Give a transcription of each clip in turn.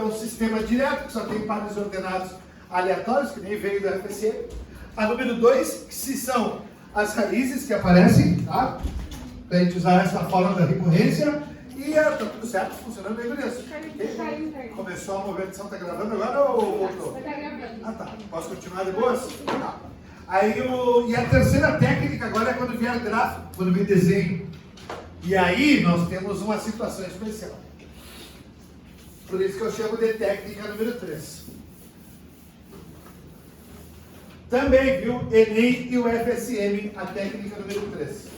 um sistema direto, que só tem pares ordenados aleatórios, que nem veio do FSM. A número 2, que são as raízes que aparecem, tá? Para a gente usar essa forma da recorrência. E tá tudo certo, funcionando bem, beleza. Começou a movimentação, tá gravando agora ou voltou? Tá gravando. Ah, tá. Posso continuar depois? Tá. Aí e a terceira técnica agora é quando vier gráfico, quando vem desenho. E aí nós temos uma situação especial. Por isso que eu chamo de técnica número 3. Também, viu, Enem e o FSM, a técnica número 3.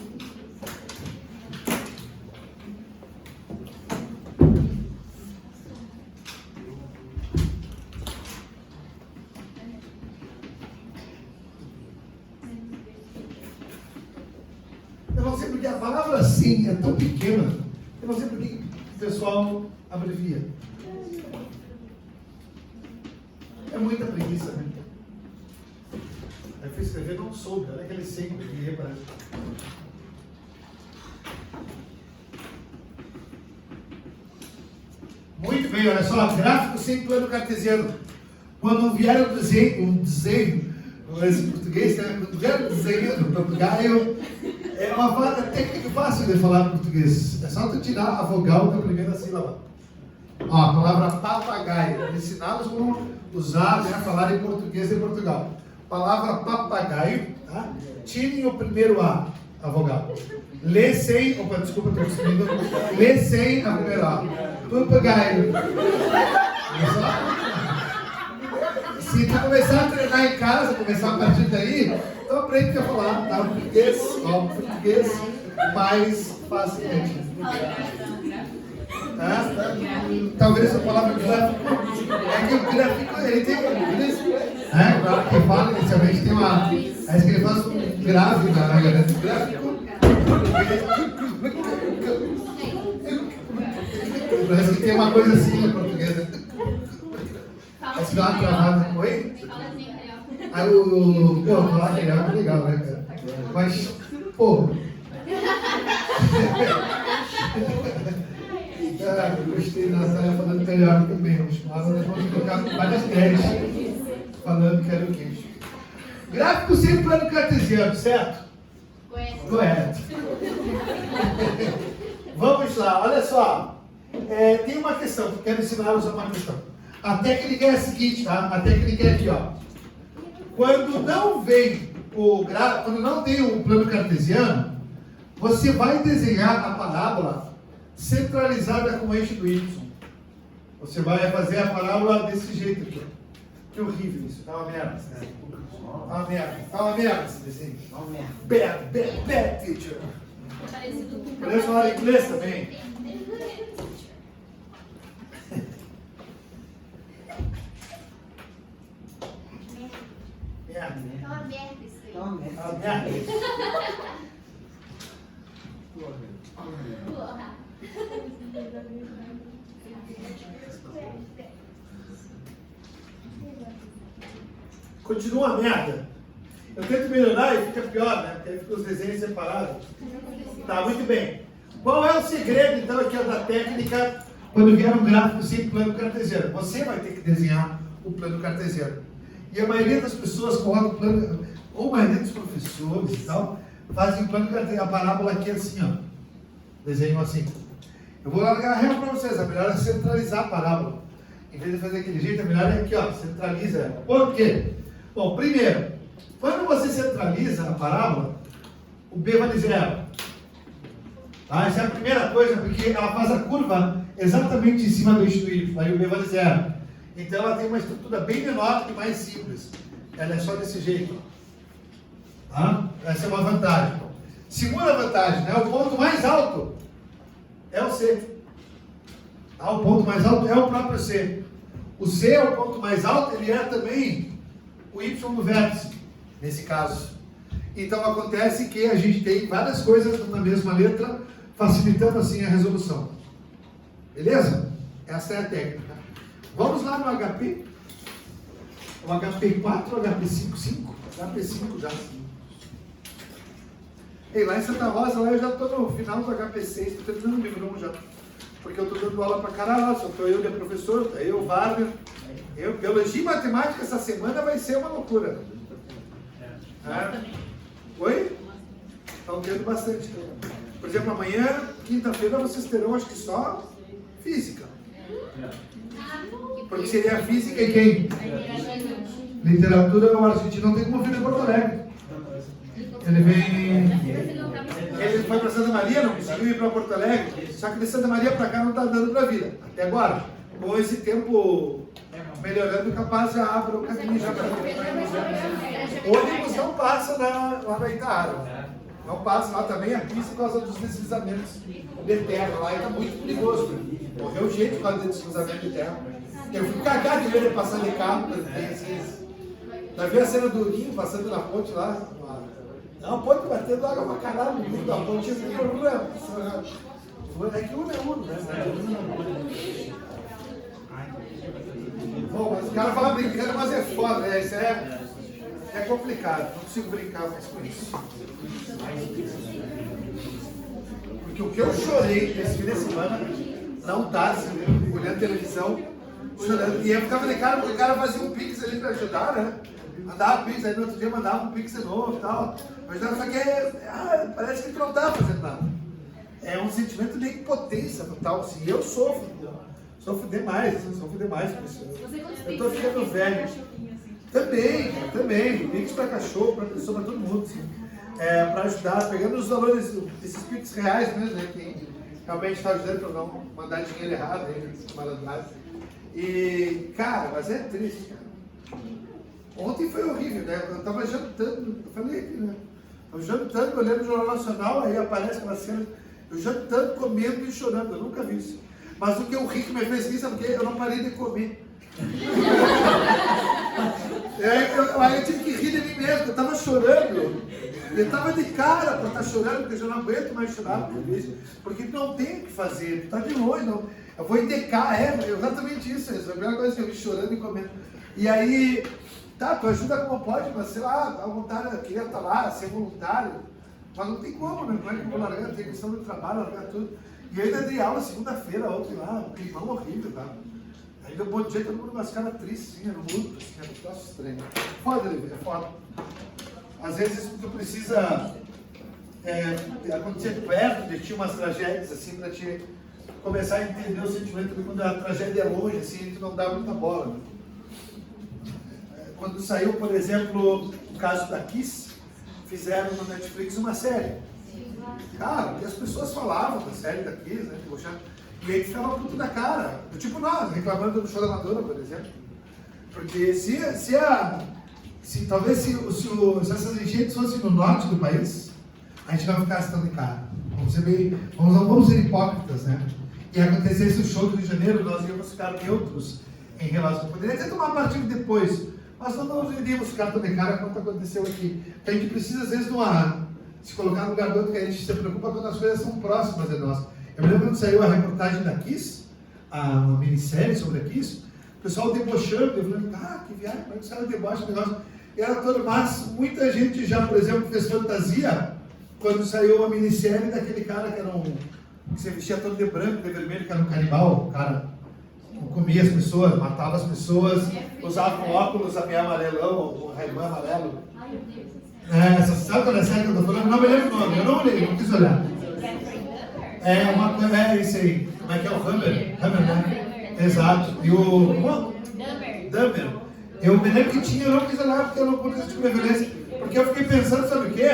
Eu não sei porque a palavra sim é tão pequena, eu não sei porque o pessoal abrevia. É muita preguiça, né? Aí fui escrever, não soube, olha aquele sempre que ia para. Muito bem, olha só, gráfico sem plano cartesiano. Quando vier um desenho, esse português, né? Quando vier um desenho no papagaio, é uma técnica fácil de falar português. É só tu tirar a vogal da primeira sílaba. Ó, a palavra papagaio, ensiná-los como usar, né, falar em português de Portugal. Palavra papagaio, tá? Tirem o primeiro A vogal. Lê sem, opa, desculpa, estou escrevendo. Lê sem a primeira A. Papagaio. Se tu começar a treinar em casa, começar a partir daí, então aprende a falar, tá? Português mais facilmente. Tá? Talvez a palavra gráfico, é que o gráfico, ele tem claro que fala inicialmente, tem uma, aí que ele faz um grave na garganta, gráfico, parece que tem uma coisa assim na portuguesa. Parece que dá uma travada. Oi? Aí pô, falar que é legal, né, cara? Mas, pô. Eu gostei da Natália falando melhor também. Mas nós vamos colocar várias tags falando que era o queijo. Gráfico sem plano cartesiano, certo? Correto. Vamos lá, olha só. Tem uma questão, quero ensinar-vos uma questão. A técnica é a seguinte, tá? A técnica é aqui, ó. Quando não vem quando não tem o plano cartesiano, você vai desenhar a parábola centralizada com o eixo do Y. Você vai fazer a parábola desse jeito aqui. Que horrível isso, tá uma merda. Tá uma merda esse desenho. Bad teacher. Podemos falar inglês também? Continua a merda. Eu tento melhorar e fica pior, né? Porque aí fica os desenhos separados. Tá, muito bem. Qual é o segredo, então, aqui da técnica quando vier um gráfico sem plano cartesiano? Você vai ter que desenhar o plano cartesiano. E a maioria das pessoas coloca o plano, ou a maioria dos professores e tal, fazem o plano cartesiano. A parábola aqui é assim, ó. Desenho assim. Eu vou largar a real para vocês. A melhor é centralizar a parábola. Em vez de fazer aquele jeito, a melhor é aqui, ó. Centraliza ela. Por quê? Bom, primeiro, quando você centraliza a parábola, o B vale 0. Tá? Essa é a primeira coisa, porque ela faz a curva exatamente em cima do eixo do Y. Aí o B vale 0. Então ela tem uma estrutura bem menor e mais simples. Ela é só desse jeito. Tá? Essa é uma vantagem. Segunda vantagem, né? O ponto mais alto é o C. Tá? O ponto mais alto é o próprio C. O C é o ponto mais alto, ele é também o Y no vértice, nesse caso. Então acontece que a gente tem várias coisas na mesma letra, facilitando assim a resolução. Beleza? Essa é a técnica. Vamos lá no HP. O HP4 ou HP5? HP5 já. Ei, lá em Santa Rosa, lá eu já estou no final do HP6, estou terminando o livro 1 já. porque eu estou dando aula para caralho, só estou eu de professor, eu, o Wagner. Biologia e matemática essa semana vai ser uma loucura. Oi? Estão tendo bastante. Por exemplo, amanhã, quinta-feira, vocês terão, acho que só física. Porque seria física e quem? Literatura, o argentino não tem como vir em Porto Alegre. Ele foi para Santa Maria, não conseguiu ir para Porto Alegre, só que de Santa Maria para cá não está dando para vir, até agora. Com esse tempo melhorando, capaz já abre o caminho. Ônibus não passa lá na Itaara. Não passa lá também a pista por causa dos deslizamentos de terra. Lá está muito perigoso. Morreu gente por causa do deslizamento de terra. Eu fui cagar de ver ele passar de carro. Já viu a cena do Ninho passando na ponte lá? Não, a ponte batendo água pra caralho no mundo da ponte. É que Uno é Uno, né? Bom, mas o cara fala brincando, mas é foda, né? Isso é complicado. Não consigo brincar mais com isso. Porque o que eu chorei nesse fim de semana não dá, assim, olhando televisão, chorando. E eu ficava de cara, porque o cara fazia um pix ali pra ajudar, né? Mandava pix, aí no outro dia mandava um pix de novo e tal. Mas só que parece que tu não tá fazendo nada. É um sentimento de impotência total. Assim, eu sofro demais com isso. Eu tô ficando velho. Também. Pix para cachorro, para pessoa, para todo mundo. Assim. Para ajudar, pegando os valores, esses pix reais mesmo, né? Que realmente está ajudando para não mandar dinheiro errado, malandragem. E, cara, mas é triste, cara. Ontem foi horrível, né? Eu tava jantando, eu falei aqui, né? Eu jantando, olhando o Jornal Nacional, aí aparece aquela cena, eu jantando, comendo e chorando, eu nunca vi isso. Mas o que o Rick me fez isso é porque eu não parei de comer. Aí eu tive que rir de mim mesmo, eu tava chorando. Eu tava de cara para estar chorando, porque eu já não aguento mais chorar por isso. Porque não tem o que fazer, tu tá de longe, não. Eu vou endecar, exatamente isso. É a primeira coisa que eu vi chorando e comendo. E aí, tá, tu ajuda como pode, mas sei lá, a vontade, eu queria estar lá, ser voluntário. Mas não tem como, né? Como é que eu vou largar? Tem questão do trabalho, largar tudo. E eu ainda dei aula segunda-feira, ontem lá, um climão horrível, tá? Aí deu bom dia, todo mundo com as caras tristes, assim, era muito, assim, era um troço estranho. Foda, é foda. Às vezes tu precisa acontecer perto de ti umas tragédias, assim, pra te começar a entender o sentimento de quando a tragédia é longe, assim, tu não dá muita bola. Né? Quando saiu, por exemplo, o caso da Kiss, fizeram no Netflix uma série. Cara, e as pessoas falavam da série da Kiss, né? E aí ficava puto da cara. Tipo nós, reclamando do show da Madonna, por exemplo. Porque talvez se essas enchentes fossem no norte do país, a gente não ficasse tão de cara. Vamos ser hipócritas, né? E acontecesse o show do Rio de Janeiro, nós íamos ficar neutros em relação. Poderia até tomar partido depois, mas não iríamos ficar tão de cara quanto aconteceu aqui. Então a gente precisa, às vezes, se colocar no lugar do outro, que a gente se preocupa quando as coisas são próximas de nós. Eu me lembro quando saiu a reportagem da Kiss, uma minissérie sobre a Kiss, o pessoal debochando, eu falei, que viagem, como é que os caras debocham do negócio? E era todo massa. Muita gente já, por exemplo, fez fantasia quando saiu a minissérie daquele cara que se vestia todo de branco, de vermelho, que era um canibal, o cara comia as pessoas, matava as pessoas, usava um óculos a meio amarelão, o Ray-Ban amarelo. Sabe qual é a série que eu tô falando? Não me lembro o nome, eu não olhei, não quis olhar. Isso aí. Como é que é o Hammer? Hammer, né? Exato. E o Dahmer. Eu me lembro que tinha, eu não quis olhar porque eu não curto esse tipo de violência. Porque eu fiquei pensando, sabe o quê?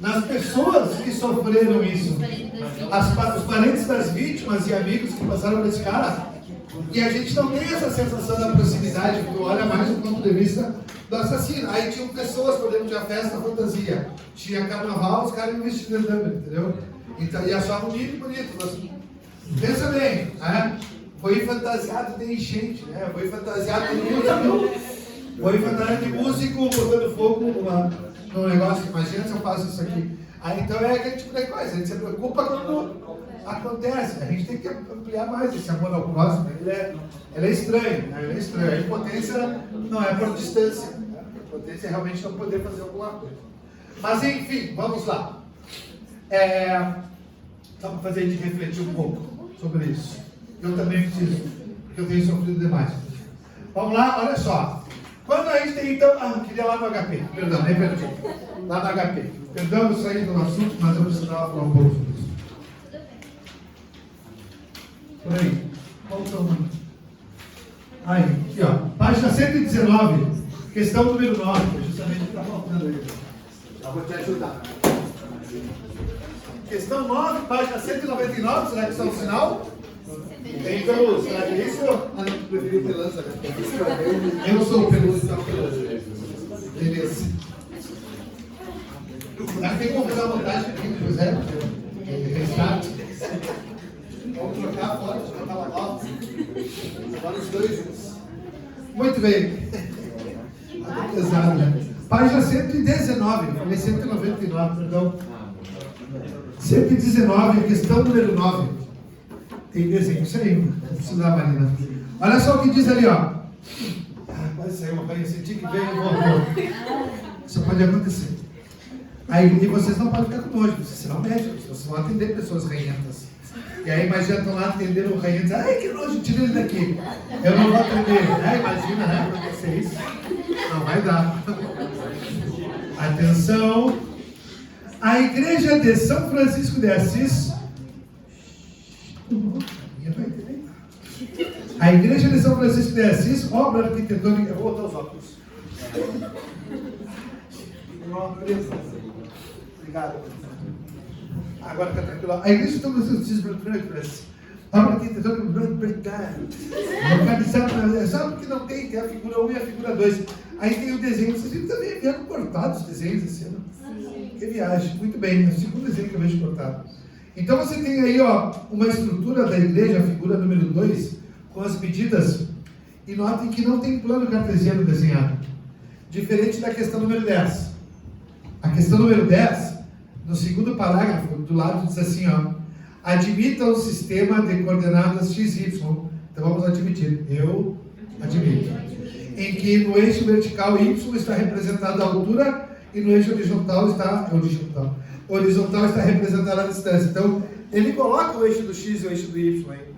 Nas pessoas que sofreram isso. Os parentes das vítimas e amigos que passaram por esse cara. E a gente não tem essa sensação da proximidade, tu olha mais do ponto de vista do assassino. Aí tinham pessoas, por exemplo, tinha festa fantasia. Tinha carnaval, os caras iam vestidos de Dahmer, entendeu? Então, e achavam lindo e bonito. Mas, pensa bem, né? Foi fantasiado de enchente, né? Foi fantasiado de músico. Foi fantasiado de músico botando fogo no negócio. Imagina se eu faço isso aqui. Aí então é aquele tipo de coisa. A gente se preocupa quando acontece. A gente tem que ampliar mais esse amor ao próximo. Ele é estranho, né? Ele é estranho. A impotência não é por distância. Né? A impotência é realmente não poder fazer alguma coisa. Mas enfim, vamos lá. Só para fazer a gente refletir um pouco sobre isso. Eu também preciso, porque eu tenho sofrido demais. Vamos lá, olha só. Quando a gente tem, então... eu queria lá no HP. Perdão, nem perdi. Lá no HP. Perdão, eu saí do assunto, mas eu precisava falar um pouco sobre isso. Por aí. Voltando. Aí, aqui, ó. Página 119, questão número 9. Justamente o que está faltando aí. Já vou te ajudar. Questão 9, página 199. Será que isso é um sinal? Então, será que é isso? Ah, não, preferi o Pelança. Eu sou o Pelança, então. Beleza. Será que tem como fazer uma montagem aqui no José? Restart. Vamos trocar fora, trocar uma nota. Agora os dois juntos. Muito bem. Pesado, né? Página 119, eu falei 199, perdão. 119, questão número 9. Tem desenho, isso aí, não precisa da Marina. Olha só o que diz ali, ó. Quase saiu uma banha, senti que veio e voltou. Isso pode acontecer. Aí, e vocês não podem ficar com nojo, vocês serão médicos, vocês vão atender pessoas ranhentas. E aí, imagina, estão lá atendendo o ranhento, ai, que nojo, tira ele daqui. Eu não vou atender. Imagina, né, acontecer isso. Não vai dar. Atenção. A igreja de São Francisco de Assis. A igreja de São Francisco de Assis, obra arquitetônica. Eu vou botar os óculos. Obrigado. Agora fica tranquilo. A igreja de São Francisco de Assis, obra arquitetônica. Localizada, sabe que não tem a figura 1 e a figura 2. Aí tem o desenho. Vocês também vieram cortados os desenhos esse ano. Que viagem. Muito bem, é o segundo desenho que eu vejo cortado. Então você tem aí, ó, uma estrutura da igreja, a figura número 2, com as medidas, e notem que não tem plano cartesiano desenhado, diferente da questão número 10. A questão número 10, no segundo parágrafo, do lado diz assim, ó, admita o sistema de coordenadas x, y. Então vamos admitir, eu admito, em que no eixo vertical y está representada a altura e no eixo horizontal está está representada a distância. Então, ele coloca o eixo do x e o eixo do y aí.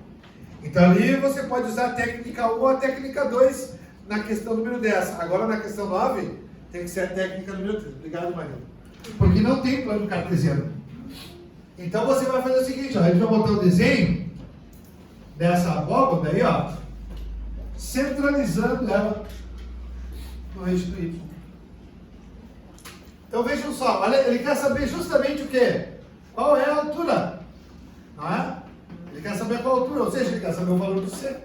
Então, ali você pode usar a técnica 1 ou a técnica 2 na questão número 10. Agora, na questão 9, tem que ser a técnica número 3. Obrigado, Maria. Porque não tem plano cartesiano. Então, você vai fazer o seguinte, ó, a gente vai botar o desenho dessa abóbada aí, ó, centralizando ela no eixo do y. Então vejam só, olha, ele quer saber justamente o quê? Qual é a altura? Não é? Ele quer saber qual a altura, ou seja, ele quer saber o valor do C.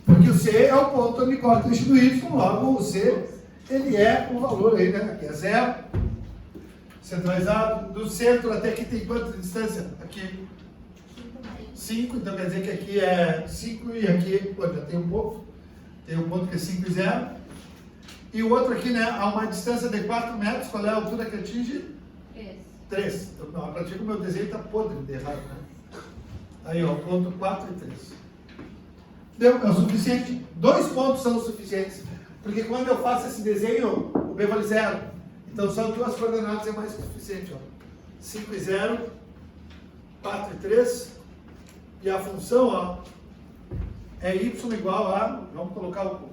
Porque o C é o ponto onde corta o eixo do Y, logo o C, ele é o valor aí, né? Aqui é 0. Centralizado, do centro até aqui tem quanto de distância? Aqui 5, então quer dizer que aqui é 5 e aqui, pô, já tem um pouco. Tem um ponto que é 5 e 0. E o outro aqui, né, a uma distância de 4 metros, qual é a altura que atinge? 3. Então, a partir do meu desenho está podre de errado, né? Aí, ó, ponto 4 e 3. Deu, é o suficiente. 2 pontos são os suficientes. Porque quando eu faço esse desenho, o B vale 0. Então, só 2 coordenadas é mais que o suficiente, ó. 5 e 0, 4 e 3. E a função, ó, é y igual a... Vamos colocar o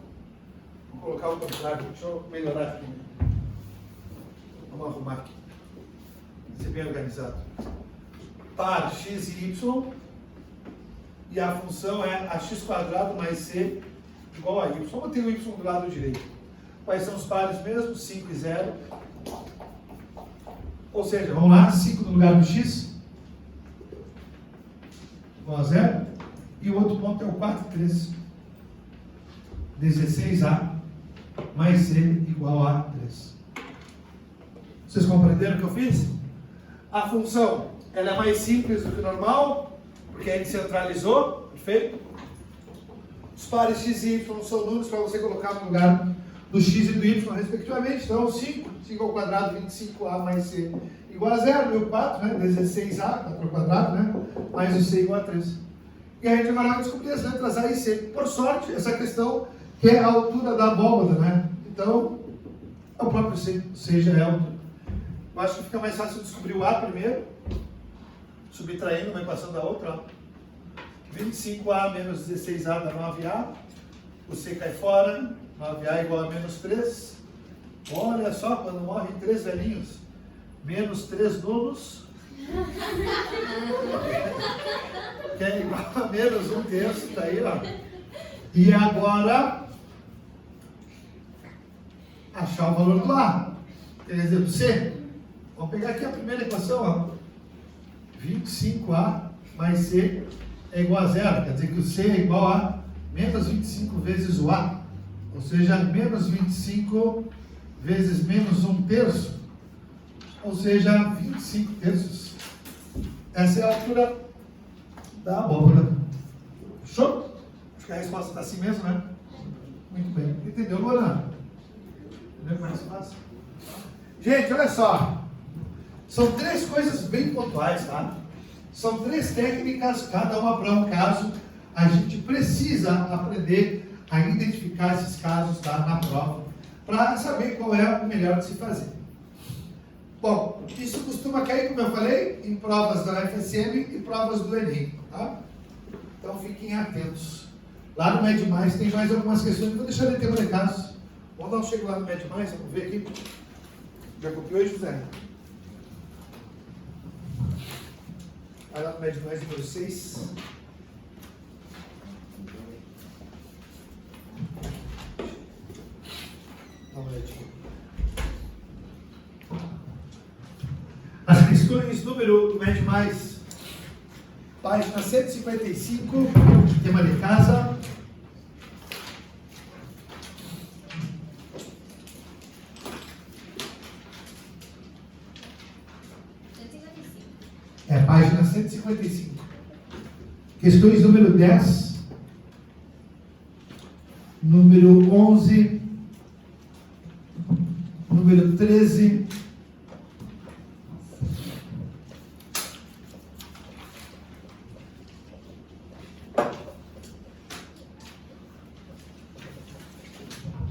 contrário, deixa eu melhorar aqui. Vamos arrumar aqui. Ser bem organizado. Par x e y, e a função é ax² mais c igual a y. Vamos ter o y do lado direito. Quais são os pares mesmo? 5 e 0. Ou seja, vamos lá, 5 no lugar do x, igual a 0. E o outro ponto é o 4 e 3. 16a mais c igual a 3. Vocês compreenderam o que eu fiz? A função, ela é mais simples do que o normal, porque a gente centralizou, perfeito? Os pares x e y são números para você colocar no lugar do x e do y, respectivamente. Então, 5 ao quadrado, 25a mais c igual a 0, e o 4, né? 16a, 4 ao quadrado, né? Mais o c igual a 3. E a gente agora vai descobrir as letras a e c. Por sorte, essa questão que é a altura da abóbada, né? Então, é o próprio C, ou seja, é a altura. Eu acho que fica mais fácil descobrir o A primeiro, subtraindo uma equação da outra, ó. 25A menos 16A dá 9A. O C cai fora. 9A igual a menos 3. Olha só, quando morrem 3 velhinhos. Menos 3 nonos. Que é igual a menos 1/3. Tá aí, ó. E agora, achar o valor do A. Quer dizer, do C. Vamos pegar aqui a primeira equação, ó. 25A mais C é igual a 0. Quer dizer que o C é igual a menos 25 vezes o A. Ou seja, menos 25 vezes menos 1/3. Ou seja, 25 terços. Essa é a altura da abóbora. Show? Acho que a resposta está assim mesmo, né? Muito bem. Entendeu, Luana? Entendeu mais fácil? Gente, olha só. São 3 coisas bem pontuais, tá? São 3 técnicas, cada uma para um caso. A gente precisa aprender a identificar esses casos, tá, na prova, para saber qual é o melhor de se fazer. Bom, isso costuma cair, como eu falei, em provas da FSM e provas do Enem, tá? Então fiquem atentos. Lá no Med Mais tem mais algumas questões, vou deixar de tema de casos. Vamos dar um chego lá no Med Mais, vamos ver aqui. Já copiou aí, José? Vai lá no Med Mais número 6. Dá uma olhadinha. As questões número do Med Mais, página 155, tema de casa. Página 155. Questões número 10, número 11, número 13,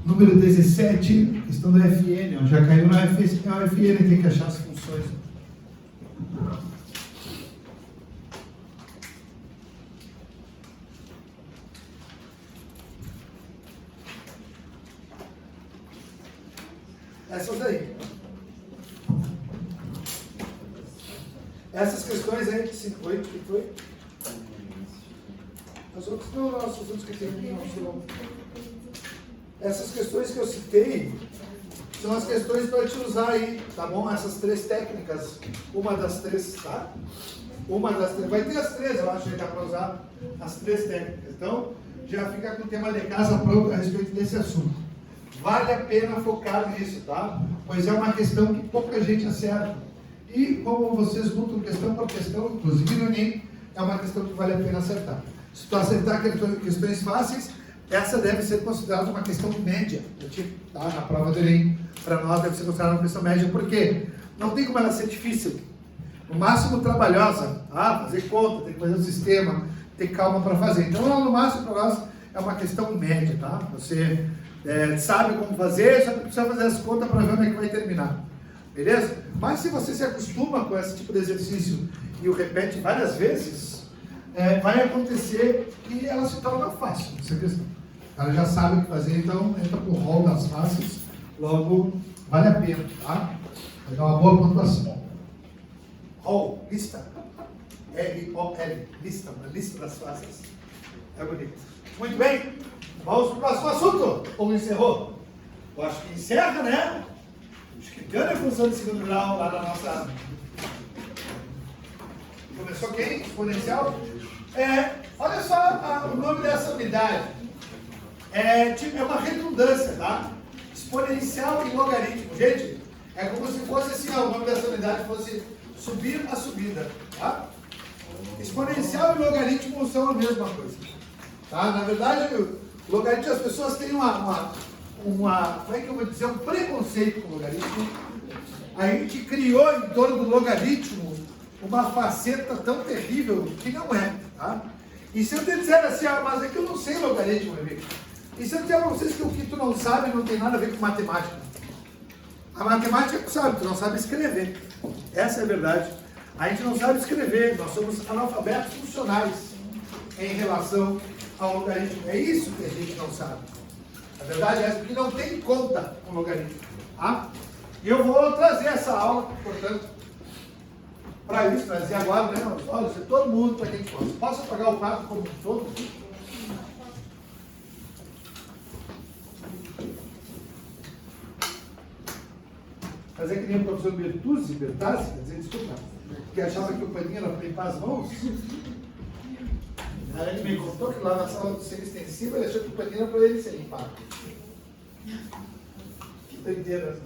número 17, questão da FN, ó, já caiu na FN, tem que achar as funções. Essas daí. Essas questões aí, que foi? As outras não, as outras que tem. Essas questões que eu citei são as questões para te usar aí, tá bom? Essas 3 técnicas, uma das 3, tá? Uma das 3, vai ter as 3, eu acho que dá para usar as 3 técnicas. Então, já fica com o tema de casa pronto a respeito desse assunto. Vale a pena focar nisso, tá? Pois é uma questão que pouca gente acerta. E como vocês lutam questão por questão, inclusive no Enem, é uma questão que vale a pena acertar. Se tu acertar questões fáceis, essa deve ser considerada uma questão média, tá? Na prova do Enem, para nós deve ser considerada uma questão média, porque não tem como ela ser difícil. No máximo trabalhosa, fazer conta, tem que fazer o sistema, ter calma para fazer. Então, no máximo para nós é uma questão média, tá? Você sabe como fazer, só precisa fazer as contas para ver onde é que vai terminar. Beleza? Mas se você se acostuma com esse tipo de exercício e o repete várias vezes, vai acontecer que ela se torna fácil, essa questão. Ela já sabe o que fazer, então entra pro rol das fáceis, logo vale a pena, tá? Vai dar uma boa pontuação. Rol, lista. R-O-L, lista, uma lista das fáceis. É bonito. Muito bem, vamos para o próximo assunto. Ou encerrou? Eu acho que encerra, né? Explicando a função de segundo grau lá na nossa... Começou quem? Exponencial? Olha só o nome dessa unidade. É uma redundância, tá? Exponencial e logaritmo. Gente, é como se fosse assim, o nome dessa unidade fosse subir a subida, tá? Exponencial e logaritmo são a mesma coisa. Tá? Na verdade, o logaritmo, as pessoas têm como é que eu vou dizer, um preconceito com o logaritmo. A gente criou em torno do logaritmo uma faceta tão terrível que não é, tá? E se eu te disser assim, mas é que eu não sei logaritmo, meu amigo. E se eu disser para vocês que o que tu não sabe não tem nada a ver com matemática. A matemática tu sabe, tu não sabe escrever. Essa é a verdade. A gente não sabe escrever, nós somos analfabetos funcionais em relação ao logaritmo. É isso que a gente não sabe. A verdade é porque não tem conta com logaritmo. Tá? E eu vou trazer essa aula, portanto, para isso, trazer agora, né? Olha, todo mundo para quem possa. Posso apagar o quadro como um todo? Fazer que nem o professor Bertazzi, quer dizer, desculpa, que achava que o paninho era para limpar as mãos. Aí ele me contou que lá na sala do ser extensivo ele achou que o paninho era para ele ser limpado. Que doideira, né?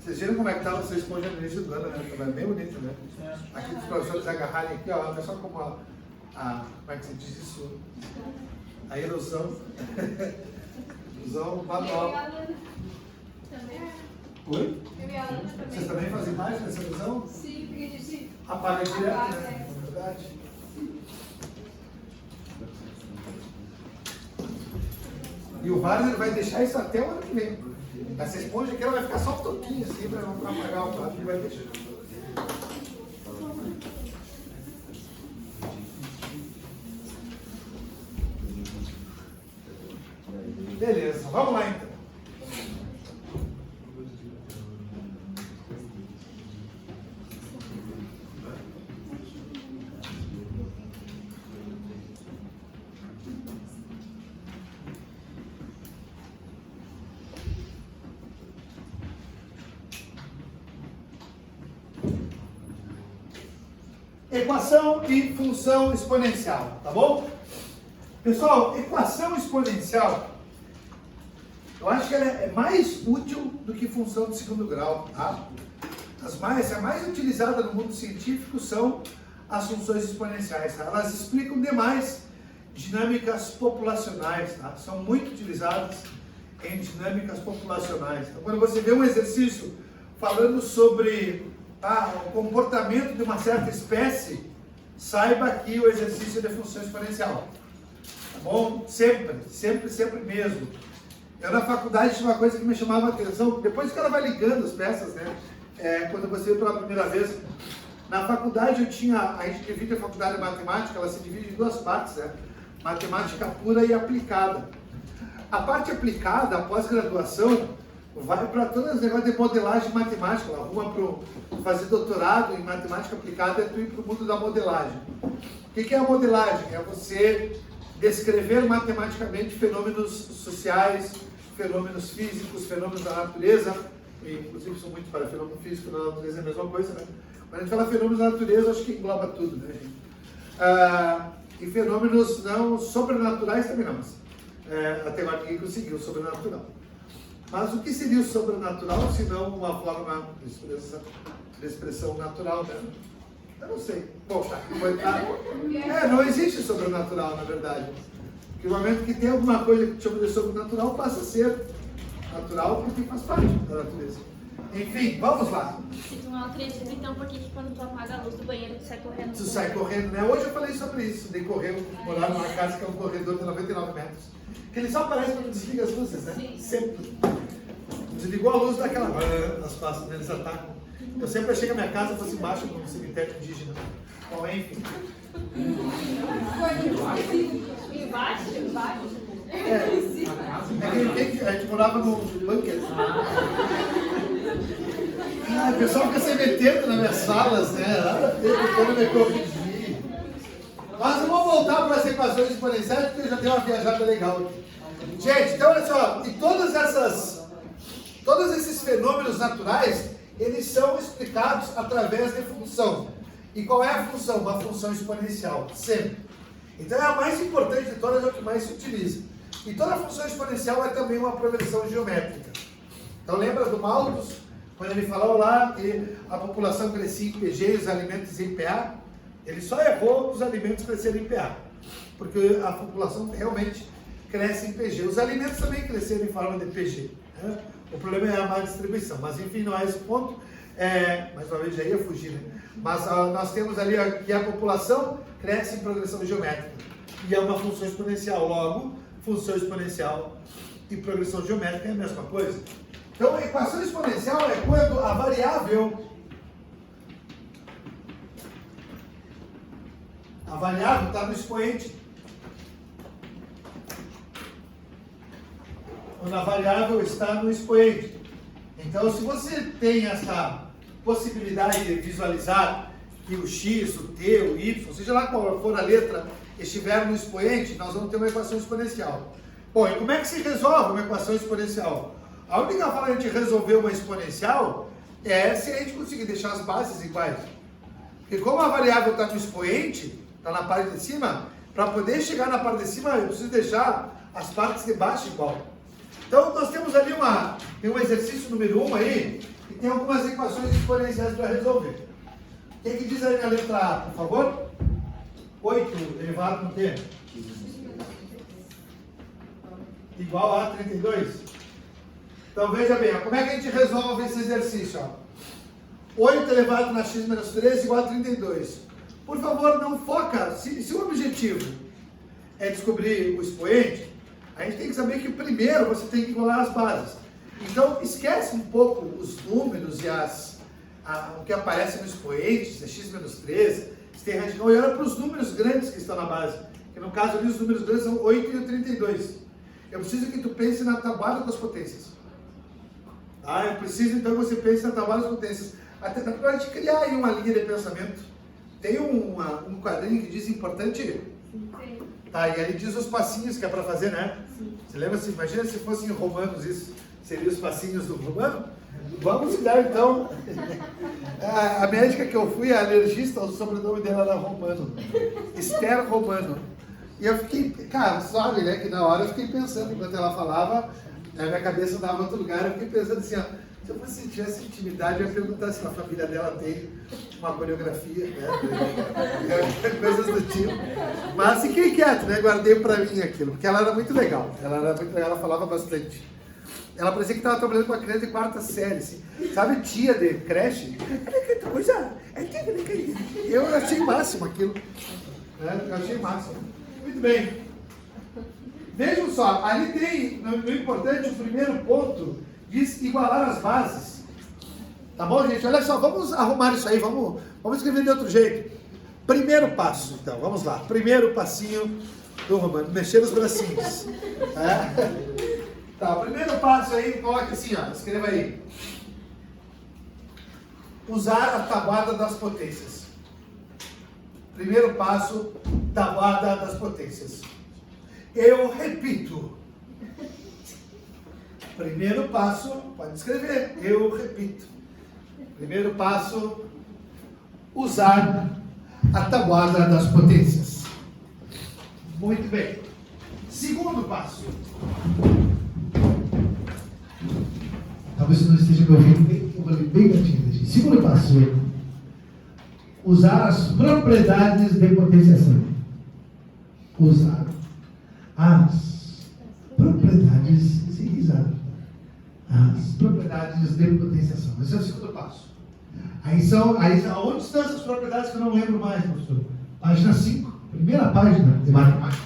Vocês viram como é que estava o seu esponja no início do ano, né? Estava bem bonito, né? Aqui os professores agarrarem aqui, ó, olha só como como é que se diz isso? A erosão. Erosão manual. Oi? Vocês também fazem mais nessa erosão? Sim, porque a gente apaga direto, né? Na verdade. E o Wagner vai deixar isso até o ano que vem. Essa esponja aqui ela vai ficar só um toquinho assim para não apagar o quadro e vai deixar. Beleza, vamos lá então. Equação e função exponencial, tá bom? Pessoal, equação exponencial, eu acho que ela é mais útil do que função de segundo grau, tá? A mais utilizada no mundo científico são as funções exponenciais, tá? Elas explicam demais dinâmicas populacionais, tá? São muito utilizadas em dinâmicas populacionais. Então, quando você vê um exercício falando sobre o comportamento de uma certa espécie, saiba que o exercício é de função exponencial. Tá bom? Sempre mesmo. Eu na faculdade tinha uma coisa que me chamava a atenção, depois que ela vai ligando as peças, né? Quando você veio pela primeira vez, na faculdade a gente divide a faculdade de matemática, ela se divide em duas partes, né? Matemática pura e aplicada. A parte aplicada, a pós-graduação, vai para todos os negócios de modelagem matemática. Ela arruma para fazer doutorado em matemática aplicada, é tu ir para o mundo da modelagem. O que é a modelagem? É você descrever matematicamente fenômenos sociais, fenômenos físicos, fenômenos da natureza, e, inclusive são muito para fenômeno físico, da natureza é a mesma coisa, né? Quando a gente fala fenômenos da natureza, acho que engloba tudo, né, gente? E fenômenos não sobrenaturais também não, mas até agora ninguém conseguiu sobrenatural. Mas o que seria o sobrenatural, se não uma forma de expressão natural, né? Eu não sei. Bom, não existe sobrenatural, na verdade. Porque no momento que tem alguma coisa que te chama de sobrenatural, passa a ser natural porque faz parte da natureza. Enfim, vamos lá. Se tu não acredita, então por que quando tu apaga a luz do banheiro tu sai correndo? Tu sai correndo, né? Hoje eu falei sobre isso, de correr, morar numa casa que é um corredor de 99 metros. Que ele só aparece quando desliga as luzes, né? Sim. Sempre. Desligou a luz daquela. As passas deles atacam. Eu sempre achei que a minha casa fosse embaixo de um cemitério indígena. Bom, enfim. Embaixo? A gente morava no bunker. O pessoal fica se metendo nas minhas salas, né? Tentando me corrigir. Mas vamos voltar para as equações exponenciais, porque eu já dei uma viajada legal aqui. Gente, então olha só, e todos esses fenômenos naturais, eles são explicados através de função. E qual é a função? Uma função exponencial, sempre. Então é a mais importante de todas, é a que mais se utiliza. E toda função exponencial é também uma progressão geométrica. Então lembra do Malthus, quando ele falou lá que a população crescia em PG e os alimentos em PA? Ele só errou os alimentos crescerem em PA, porque a população realmente cresce em PG. Os alimentos também cresceram em forma de PG, né? O problema é a má distribuição, mas enfim, não é esse ponto. Mais uma vez já ia fugir, né? Mas nós temos ali que a população cresce em progressão geométrica. E é uma função exponencial. Logo, função exponencial e progressão geométrica é a mesma coisa. Então, a equação exponencial é quando a variável está no expoente. Quando a variável está no expoente. Então, se você tem essa possibilidade de visualizar que o x, o t, o y, seja lá qual for a letra, estiver no expoente, nós vamos ter uma equação exponencial. Bom, e como é que se resolve uma equação exponencial? A única forma de a gente resolver uma exponencial é se a gente conseguir deixar as bases iguais. Porque como a variável está no expoente, está na parte de cima, para poder chegar na parte de cima, eu preciso deixar as partes de baixo igual. Então, nós temos ali um exercício número 1 aí, que tem algumas equações exponenciais para resolver. O que diz aí na letra A, por favor? 8 elevado no T igual a 32. Então, veja bem, como é que a gente resolve esse exercício? 8 elevado na x menos 13 igual a 32. Por favor, não foca. Se o objetivo é descobrir o expoente, a gente tem que saber que primeiro você tem que igualar as bases. Então, esquece um pouco os números e o que aparece no expoente, se é x menos 13, se tem radical, e olha para os números grandes que estão na base. Que no caso ali, os números grandes são 8 e o 32. Eu preciso que tu pense na tabuada das potências. Eu preciso então que você pense na tabuada das potências. Até para a gente criar aí uma linha de pensamento. Tem um quadrinho que diz importante. Sim. Tá, e aí diz os passinhos que é para fazer, né? Sim. Você lembra? Imagina se fossem romanos isso. Seria os passinhos do romano? Vamos criar então. A médica que eu fui, a alergista, o sobrenome dela era Romano. Esther Romano. E eu fiquei, cara, sabe, né? Que na hora eu fiquei pensando, enquanto ela falava, a minha cabeça dava em outro lugar, eu fiquei pensando assim, ó, se eu tivesse intimidade, eu ia perguntar se a família dela tem uma coreografia, né? Coisas do tipo. Mas fiquei quieto, né? Guardei pra mim aquilo, porque ela era muito legal. Ela falava bastante. Ela parecia que estava trabalhando com uma criança de 4ª série, assim. Sabe, tia de creche? Eu achei máximo aquilo. Eu achei máximo. Muito bem. Vejam só, ali tem, no importante, o primeiro ponto, diz igualar as bases. Tá bom, gente? Olha só, vamos arrumar isso aí, vamos escrever de outro jeito. Primeiro passo, então, vamos lá. Primeiro passinho do Romano, mexer os bracinhos. Tá, o primeiro passo aí, coloca assim, ó, escreva aí. Usar a tabuada das potências. Primeiro passo, tabuada das potências. Eu repito. Primeiro passo, pode escrever, eu repito. Primeiro passo, usar a tabuada das potências. Muito bem. Segundo passo. Talvez você não esteja me ouvindo bem, eu falei bem baixinho. Segundo passo, usar as propriedades de potenciação. Usar as propriedades, sim, exato. As propriedades de potenciação. Esse é o segundo passo. Onde estão essas propriedades que eu não lembro mais, professor? Página 5, primeira página de matemática.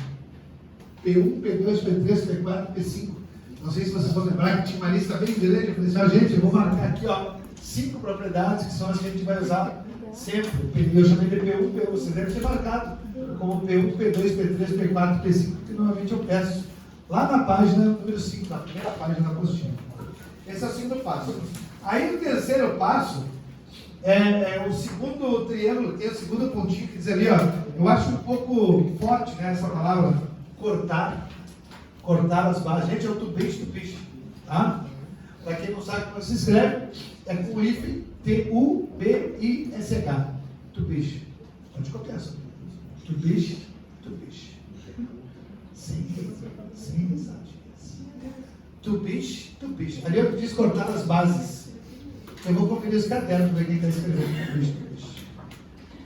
P1, P2, P3, P4, P5. Não sei se vocês vão lembrar que tinha uma lista bem grande. Eu falei assim, gente, eu vou marcar aqui, 5 propriedades que são as que a gente vai usar sempre. Eu chamei de P1, P1, você deve ter marcado como P1, P2, P3, P4, P5, porque normalmente eu peço lá na página número 5, na primeira página da apostila. Esse é o segundo passo. Aí o terceiro passo é o segundo triângulo, tem o segundo pontinho que diz ali, eu acho um pouco forte, né, essa palavra, cortar as bases. Gente, é o tubish, tá? Para quem não sabe como se escreve, é com hífen, T-U-B-I-S-H. Tubish. Pode copiar essa. Tubish. Sem exagero. Tubish. Ali eu diz cortar as bases. Eu vou conferir os cadernos para ver quem está escrevendo tubish.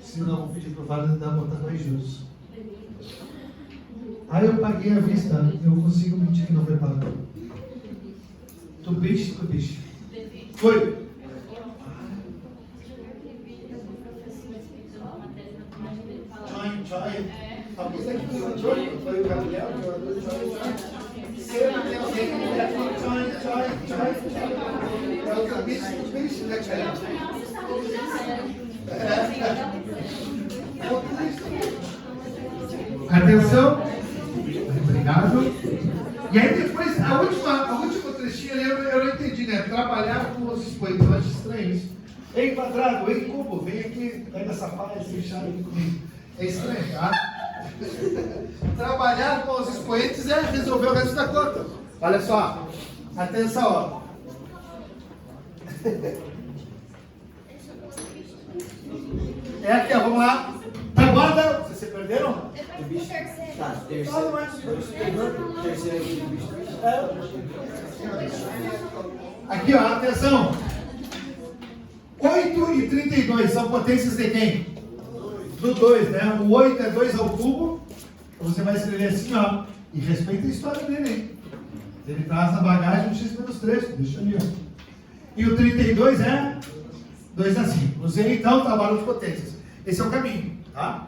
Se não, vou pedir para o Vale dar botando mais juros. Aí eu paguei a vista, eu consigo mentir que não foi pago. Tubish. Foi. Alguém daqui que entrou? Foi o Gabriel, que orou de sempre tem alguém que é tchoi. É o que o bicho, né, cara? Atenção. Obrigado. E aí depois, a última trechinha ali, eu não entendi, né? Trabalhar com os expoentes, eu acho estranho isso. Ei, quadrado, ei, cubo, vem aqui, pega essa pá, esse chave aqui comigo. É estranho, tá? Trabalhar com os expoentes é resolver o resto da conta. Olha só, atenção, ó. É aqui, ó, vamos lá. Trabalha, vocês se perderam? Tá, Fala mais. terceiro. Aqui, ó, atenção. 8 e 32 são potências de quem? Do 2, né? O 8 é 2 ao cubo. Você vai escrever assim, ó. E respeita a história dele, hein? Ele traz na bagagem um x menos 3. Deixa ali, ó. E o 32 é 2 a 5. Usei então o trabalho das potências. Esse é o caminho, tá?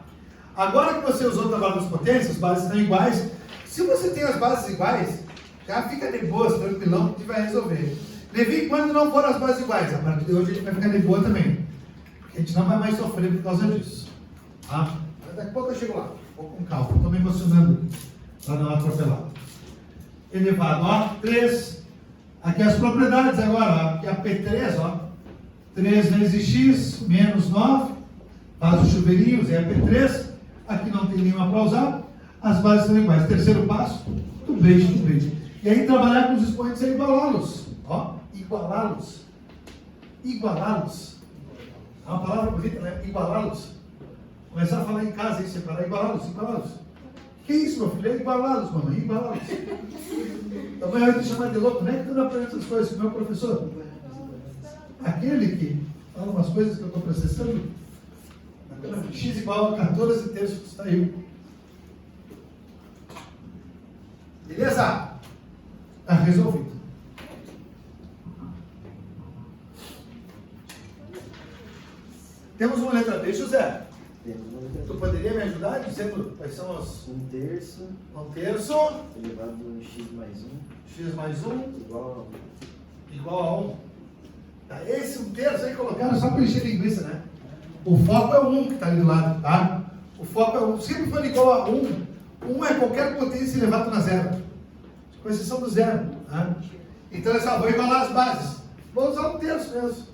Agora que você usou o trabalho das potências, as bases estão iguais. Se você tem as bases iguais, já fica de boa, tranquilão, que vai resolver. Levi, quando não for as bases iguais, a partir de hoje a gente vai ficar de boa também. Porque a gente não vai mais sofrer por causa disso. Tá? Mas daqui a pouco eu chego lá. Vou com calma, estou me emocionando para não atropelar. Elevado, ó, 3. Aqui as propriedades agora, ó. Aqui a P3, ó. 3 vezes x menos 9. Faz os chuveirinhos, é a P3. Aqui não tem nenhuma para usar. As bases são iguais. Terceiro passo, tu beijo. E aí trabalhar com os expoentes é igualá-los. Ó, igualá-los. Igualá-los. É uma palavra bonita, né? Igualá-los. Começar a falar em casa e separar, igualá-los. Que isso, meu filho? É igualá-los, mamãe, igualá-los. Então vai te chamar de louco, nem que tu não aprende essas coisas, meu professor. Aquele que fala umas coisas que eu estou processando, x igual a 14 terços, está aí. Beleza? Está resolvido. Temos uma letra B, José. Tu poderia me ajudar dizendo quais são os... 1/3 elevado a x mais 1 x mais 1 igual a 1. Tá, esse 1/3 aí colocaram só para encher linguiça, né? O foco é o 1 que está ali do lado, tá? O foco é o 1. Sempre for igual a 1. 1 é qualquer potência elevado na zero. Com exceção do zero. Tá? Então eu só vou igualar as bases. Vou usar 1/3 mesmo.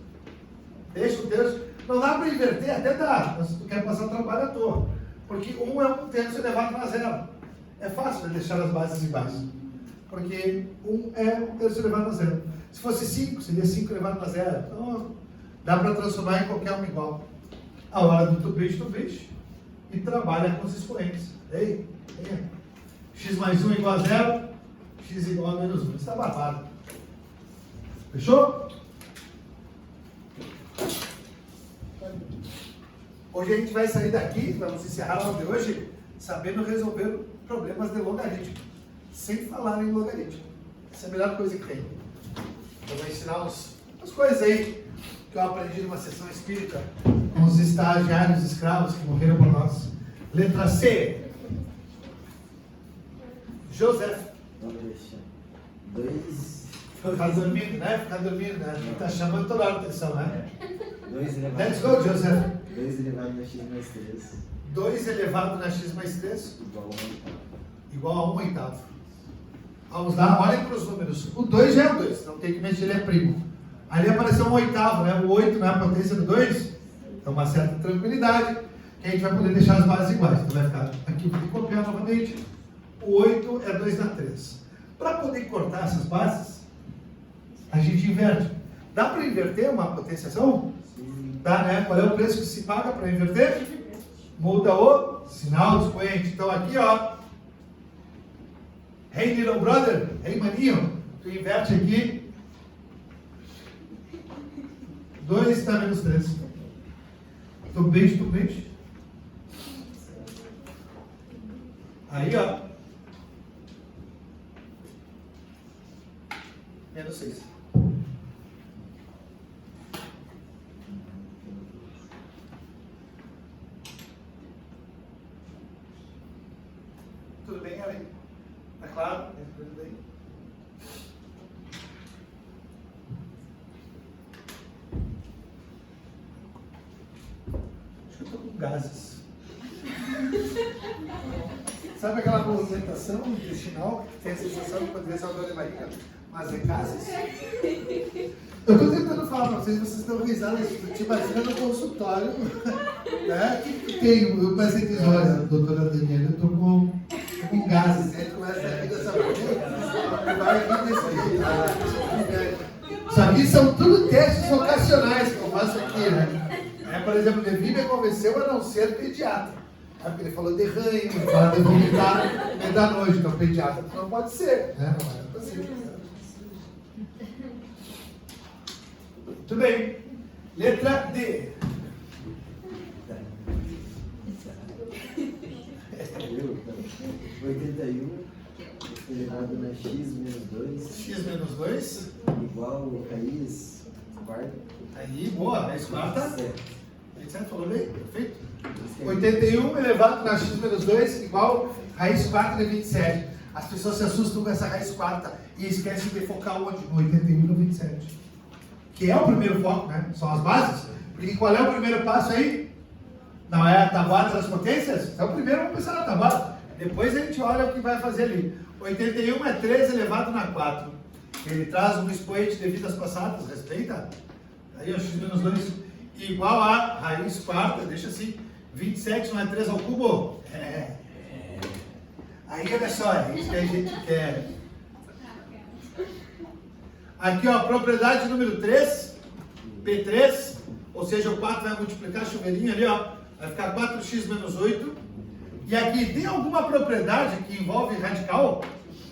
Deixa 1/3. Não dá para inverter, até dá, mas tu quer passar trabalho à toa. Porque 1 é 1/3 elevado na zero. É fácil de deixar as bases iguais. Porque 1 é 1/3 elevado na zero. Se fosse 5, seria 5 elevado na zero. Então, dá para transformar em qualquer uma igual. A hora do tu bicho. E trabalha com os expoentes. Ei, x mais 1 igual a 0, x igual a menos 1. Isso está barbado. Fechou? Hoje a gente vai sair daqui, vamos encerrar a aula de hoje, sabendo resolver problemas de logaritmo, sem falar em logaritmo. Essa é a melhor coisa que tem. Eu vou ensinar umas coisas aí que eu aprendi numa sessão espírita com os estagiários escravos que morreram por nós. Letra C. José. Não, deixa. 2. Ficar dormindo, né? Tá chamando toda hora a atenção, né? 2 elevado. Let's go, José. 2 elevado a x mais 3 2 elevado a x mais 3 igual a 1/8. igual a 1/8. Vamos lá, olhem para os números. O 2 já é o 2, não tem que mexer, ele é primo. Ali apareceu 1/8, né? O 8 não é a potência do 2. Então, uma certa tranquilidade, que a gente vai poder deixar as bases iguais. Então, vai ficar aqui, vou copiar novamente. O 8 é 2/3. Para poder cortar essas bases, a gente inverte. Dá para inverter uma potenciação? Tá, né? Qual é o preço que se paga para inverter? Muda o sinal do expoente. Então aqui, ó. Hey, little brother. Hey, maninho. Tu inverte aqui. 2 está menos 3. Tu beijo. Aí, ó. Menos 6. aí. Tá claro? Bem. Acho que eu estou com gases. Sabe aquela movimentação intestinal que tem a sensação de poder ser uma dor de barriga? Mas é gases? Eu estou tentando falar para vocês estão risadas, te imagina no consultório, né? Que tem o paciente diz, olha, doutora Daniela, eu estou com gases, né? Ele começa a rir dessa maneira, vai rir desse jeito. Só que são tudo testes vocacionais que eu faço aqui, né? Por exemplo, Levi me convenceu a não ser pediatra. Porque ele falou de ranho, fala de vomitar meio da noite, então pediatra não pode ser, né? Não é possível. Muito bem. Letra D. Eu, 81 elevado na x menos 2. X menos 2. Igual raiz quarta. Aí, boa. Raiz quarta. Certo. 27, falou bem? Perfeito. 81 elevado na x menos 2 igual raiz quarta de 27. As pessoas se assustam com essa raiz quarta e esquecem de focar onde? No 81 e no 27. Que é o primeiro foco, né? São as bases. Porque qual é o primeiro passo aí? Não é a tabuada das potências? Então primeiro vamos pensar na tabuada. Depois a gente olha o que vai fazer ali. 81 é 3 elevado na 4. Ele traz um expoente de vidas passadas, respeita? Aí o x menos 2 igual a raiz quarta, deixa assim. 27 não é 3 ao cubo? É. Aí olha só, é isso que a gente quer. Aqui, ó, propriedade número 3, P3, ou seja, o 4 vai multiplicar chuveirinho ali, ó, vai ficar 4x menos 8. E aqui, tem alguma propriedade que envolve radical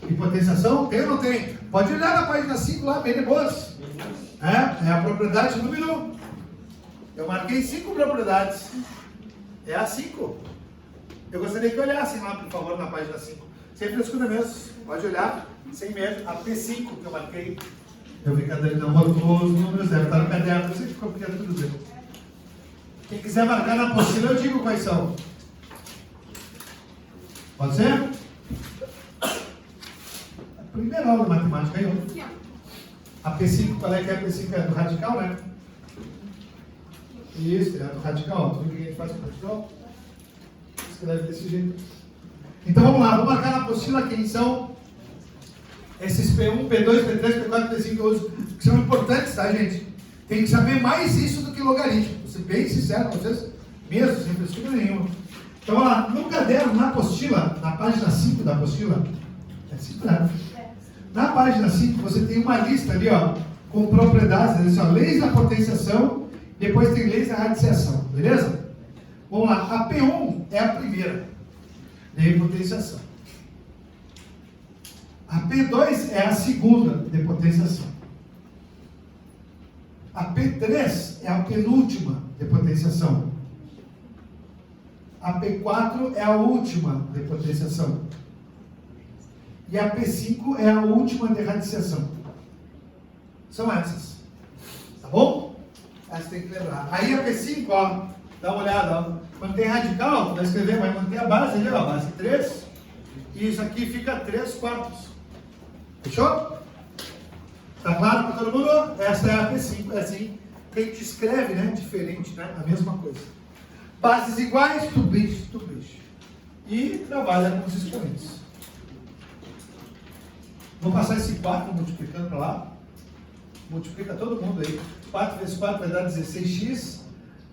e potenciação? Tem ou não tem? Pode olhar na página 5 lá, bem de boas. É a propriedade número... Eu marquei 5 propriedades. É a 5. Eu gostaria que olhassem lá, por favor, na página 5. Sempre escuta mesmo. Pode olhar, sem medo. A P5 que eu marquei. Eu vi que a Dani não botou os números, deve estar no caderno, não sei se ficou pequeno tudo bem. Quem quiser marcar na apostila, eu digo quais são. Pode ser? A primeira aula de matemática aí, ó. A P5, qual é que é a P5? É do radical, né? Isso, é do radical. Tudo que a gente faz com o radical? Escreve desse jeito. Então vamos lá, vamos marcar na apostila quem são esses P1, P2, P3, P4, P5 que eu uso, que são importantes, tá, gente? Tem que saber mais isso do que logaritmo. Vou ser bem sincero com vocês, mesmo, sem frescura nenhuma. Então, vamos lá, no caderno, na apostila, na página 5 da apostila, é 5, né? Na página 5, você tem uma lista ali, ó, com propriedades, ó, leis da potenciação, depois tem leis da radiciação, beleza? Vamos lá, a P1 é a primeira, lei de potenciação. A P2 é a segunda de potenciação. A P3 é a penúltima de potenciação. A P4 é a última de potenciação. E a P5 é a última de radiciação. São essas. Tá bom? Essa tem que lembrar. Aí a P5, ó, dá uma olhada, ó. Quando tem radical, vai escrever, vai manter a base ali, ó, base 3. E isso aqui fica 3/4. Fechou? Tá claro para todo mundo? Essa é a P5, é assim que a gente escreve, né? Diferente, né? A mesma coisa. Bases iguais, tu bicho. E trabalha com os expoentes. Vou passar esse 4 multiplicando para lá. Multiplica todo mundo aí. 4 vezes 4 vai dar 16x.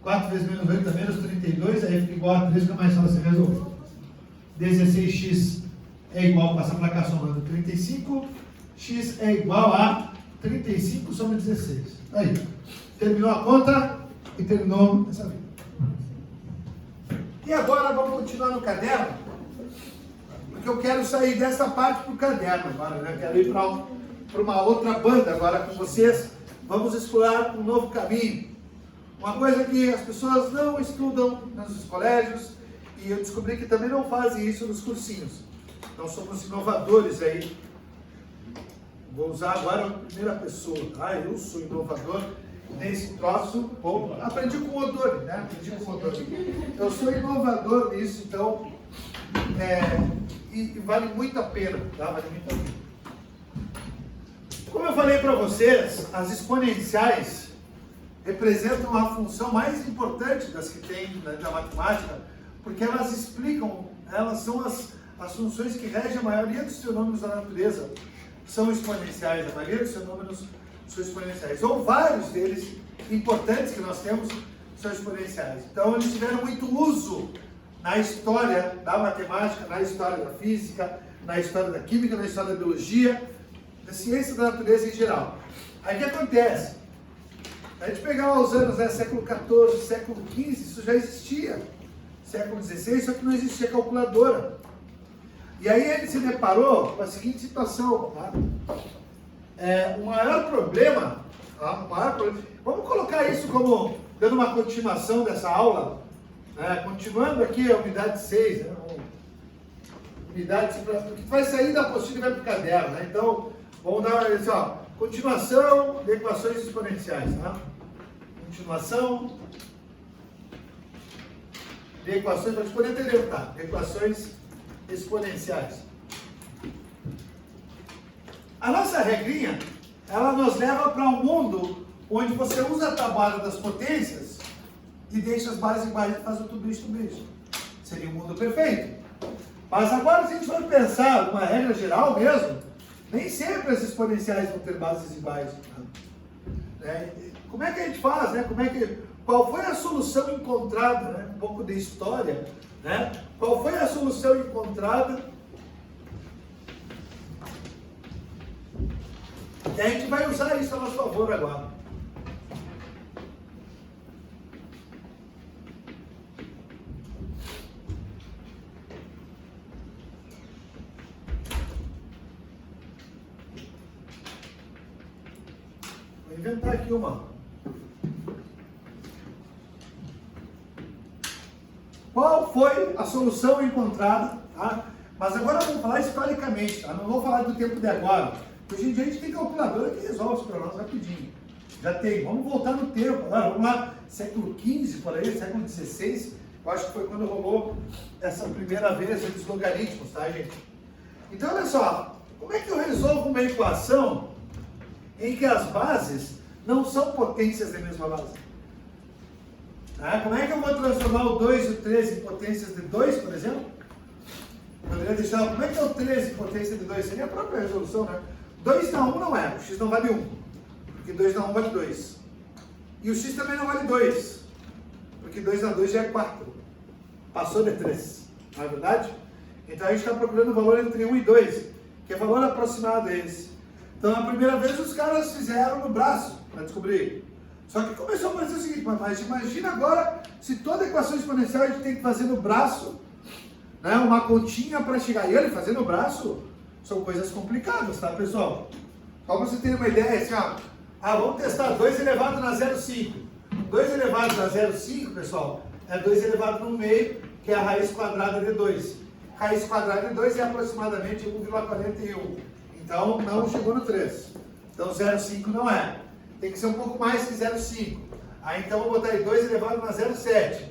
4 vezes menos 8 dá menos 32. Aí fica igual a 3, fica mais fácil você resolver. 16x é igual, passa para cá somando 35. X é igual a 35 sobre 16. Aí, terminou a conta e terminou essa vida. E agora vamos continuar no caderno, porque eu quero sair dessa parte para o caderno agora, né? Quero ir para uma outra banda agora com vocês. Vamos explorar um novo caminho. Uma coisa que as pessoas não estudam nos colégios e eu descobri que também não fazem isso nos cursinhos. Nós somos inovadores aí. Vou usar agora a primeira pessoa, tá? Eu sou inovador nesse troço. Bom, aprendi com o Odori, né? Eu sou inovador nisso, então. e vale muito a pena, tá? Vale muito a pena. Como eu falei para vocês, as exponenciais representam a função mais importante das que tem da matemática, porque elas explicam, elas são as funções que regem a maioria dos fenômenos da natureza, são exponenciais, a maioria dos fenômenos são exponenciais, ou vários deles importantes que nós temos são exponenciais. Então eles tiveram muito uso na história da matemática, na história da física, na história da química, na história da biologia, da ciência da natureza em geral. Aí o que acontece? A gente pegar os anos, né, século XIV, século XV, isso já existia. Século XVI, só que não existia calculadora. E aí ele se deparou com a seguinte situação, tá? O maior problema, vamos colocar isso como dando uma continuação dessa aula, né? Continuando aqui a unidade 6, né? Unidade, porque vai sair da apostila e vai para o caderno, né? Então, vamos dar assim, ó, continuação de equações exponenciais, tá? Continuação de equações, para poder entender, tá? Equações exponenciais. A nossa regrinha, ela nos leva para um mundo onde você usa a tabela das potências e deixa as bases iguais e faz tudo isso. Seria um mundo perfeito. Mas agora, se a gente for pensar uma regra geral mesmo, nem sempre as exponenciais vão ter bases iguais. Como é que a gente faz, né? Qual foi a solução encontrada, né? Um pouco de história, né? Qual foi a solução encontrada? E a gente vai usar isso a nosso favor agora. Vou inventar aqui uma. Qual foi a solução encontrada? Tá? Mas agora vamos falar historicamente, tá? Não vou falar do tempo de agora. Hoje em dia a gente tem calculadora que resolve isso para nós rapidinho. Já tem. Vamos voltar no tempo. Agora, vamos lá, século XV, por aí, século XVI. Eu acho que foi quando rolou essa primeira vez os logaritmos, tá, gente? Então, olha só. Como é que eu resolvo uma equação em que as bases não são potências da mesma base? Como é que eu vou transformar o 2 e o 13 em potências de 2, por exemplo? Poderia deixar, como é que é o 13 em potência de 2? Seria a própria resolução, né? 2 na 1 não é, o x não vale 1, porque 2 na 1 vale 2. E o x também não vale 2, porque 2 na 2 já é 4. Passou de 3, não é verdade? Então a gente está procurando o valor entre 1 e 2, que é o valor aproximado desse. Então a primeira vez os caras fizeram no braço para descobrir. Só que começou a parecer o seguinte, mas imagina agora se toda equação exponencial a gente tem que fazer no braço, né, uma continha para chegar. E ele fazer no braço são coisas complicadas, tá, pessoal? Só para você ter uma ideia, assim, ó, vamos testar 2 elevado na 0,5. 2 elevado na 0,5, pessoal, é 2 elevado no meio, que é a raiz quadrada de 2. Raiz quadrada de 2 é aproximadamente 1,41. Então, não chegou no 3. Então, 0,5 não é. Tem que ser um pouco mais que 0,5. Aí então eu vou botar aí 2 elevado na 0,7.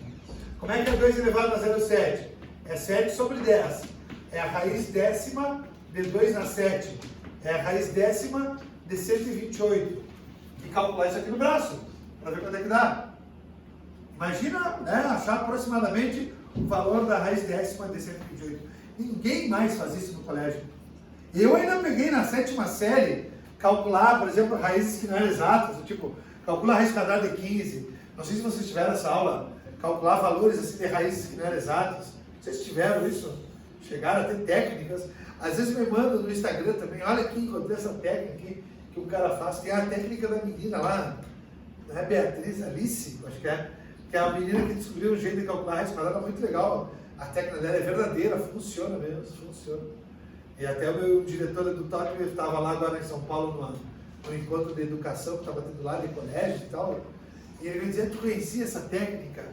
Como é que é 2 elevado na 0,7? É 7 sobre 10. É a raiz décima de 2 na 7. É a raiz décima de 128. E calcular isso aqui no braço, para ver quanto é que dá. Imagina, né, achar aproximadamente o valor da raiz décima de 128. Ninguém mais faz isso no colégio. Eu ainda peguei na 7ª série calcular, por exemplo, raízes que não eram exatas, tipo, calcular a raiz quadrada de 15. Não sei se vocês tiveram essa aula, calcular valores assim de raízes que não eram exatas. Vocês tiveram isso? Chegaram a ter técnicas. Às vezes me mandam no Instagram também, olha aqui, encontrei essa técnica aqui que o cara faz. Tem a técnica da menina lá, né, Beatriz Alice, acho que é a menina que descobriu um jeito de calcular a raiz quadrada, muito legal. A técnica dela é verdadeira, funciona mesmo, funciona. E até o meu diretor do TOT estava lá agora em São Paulo no encontro de educação que estava tendo lá de colégio e tal. E ele me dizia, tu conhecia essa técnica?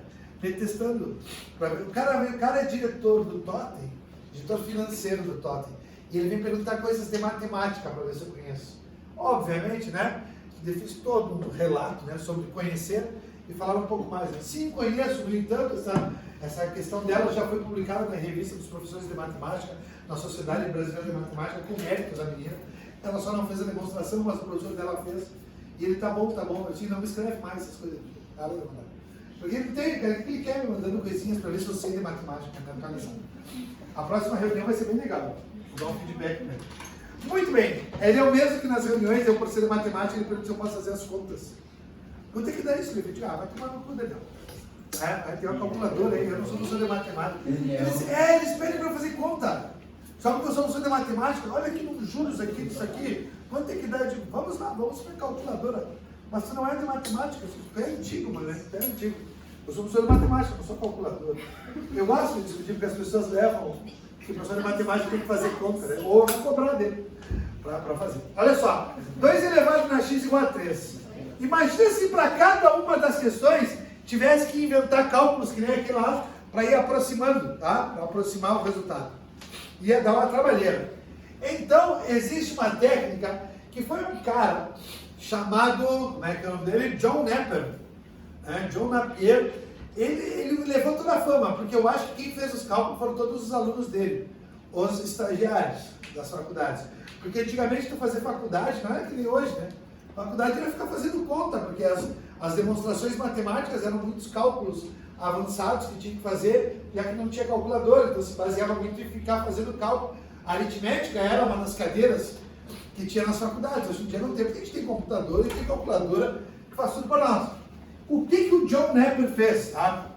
Me testando. O cara é diretor do Totem, diretor financeiro do Totem. E ele vem perguntar coisas de matemática para ver se eu conheço. Obviamente, né? Eu fiz todo um relato, né, sobre conhecer e falar um pouco mais. Sim, conheço, no entanto, essa questão dela já foi publicada na revista dos professores de matemática, na Sociedade Brasileira de Matemática, com méritos a menina. Ela só não fez a demonstração, mas o professor dela fez. E ele, tá bom. Eu disse, não me escreve mais essas coisas. Porque ele tem, cara, que ele quer me mandando coisinhas para ver se eu sei de matemática, na lição. A próxima reunião vai ser bem legal. Vou dar um feedback para ele. Muito bem. Ele é o mesmo que nas reuniões, eu, por ser de matemática, ele pergunta se eu posso fazer as contas. Vou ter que dar isso, ele diz, vai tomar no cu dele. Vai ter uma calculadora aí, eu não sou professor de matemática. Eles pedem para eu fazer conta. Só porque eu sou professor de matemática, olha aqui nos juros aqui, disso aqui, quanto é que dá? Vamos lá, vamos para a calculadora. Mas tu não é de matemática, tu é antigo, mano, tu é antigo. Eu sou professor de matemática, não sou calculadora. Eu gosto de discutir porque as pessoas levam que o professor de matemática tem que fazer conta, né? Ou não cobrar dele para fazer. Olha só, 2 elevado na x igual a 3. Imagina se para cada uma das questões tivesse que inventar cálculos, que nem aquele lá, para ir aproximando, tá? Para aproximar o resultado. Ia dar uma trabalheira. Então, existe uma técnica que foi um cara chamado, como é que é o nome dele? John Napier. John Napier. Ele levou toda a fama, porque eu acho que quem fez os cálculos foram todos os alunos dele, os estagiários das faculdades. Porque antigamente, tu fazer faculdade, não era que nem hoje, né? Faculdade era ficar fazendo conta, porque as demonstrações matemáticas eram muitos cálculos avançados que tinha que fazer, já que não tinha calculadora, então se baseava muito em ficar fazendo cálculo. A aritmética era uma das cadeiras que tinha nas faculdades. Hoje em dia não tem, porque a gente tem computador e tem calculadora que faz tudo para nós. O que o John Napier fez? Tá?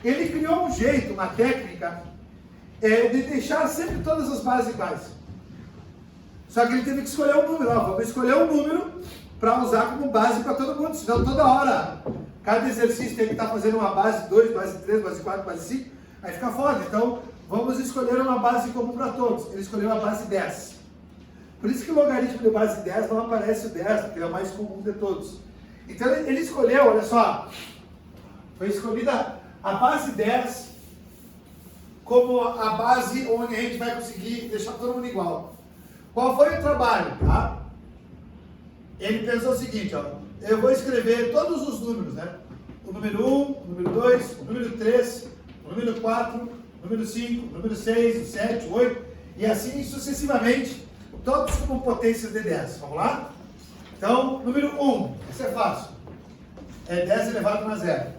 Ele criou um jeito, uma técnica, de deixar sempre todas as bases iguais. Só que ele teve que escolher um número. Vamos escolher um número para usar como base para todo mundo, senão toda hora, cada exercício tem que estar fazendo uma base 2, base 3, base 4, base 5, aí fica foda. Então, vamos escolher uma base comum para todos. Ele escolheu a base 10. Por isso que o logaritmo de base 10 não aparece o 10, porque ele é o mais comum de todos. Então, ele escolheu, olha só, foi escolhida a base 10 como a base onde a gente vai conseguir deixar todo mundo igual. Qual foi o trabalho, tá? Ele pensou o seguinte, ó, eu vou escrever todos os números, né? O número 1, o número 2, o número 3, o número 4, o número 5, o número 6, o 7, o 8, e assim sucessivamente, todos com potências de 10. Vamos lá? Então, número 1, isso é fácil. É 10 elevado a 0.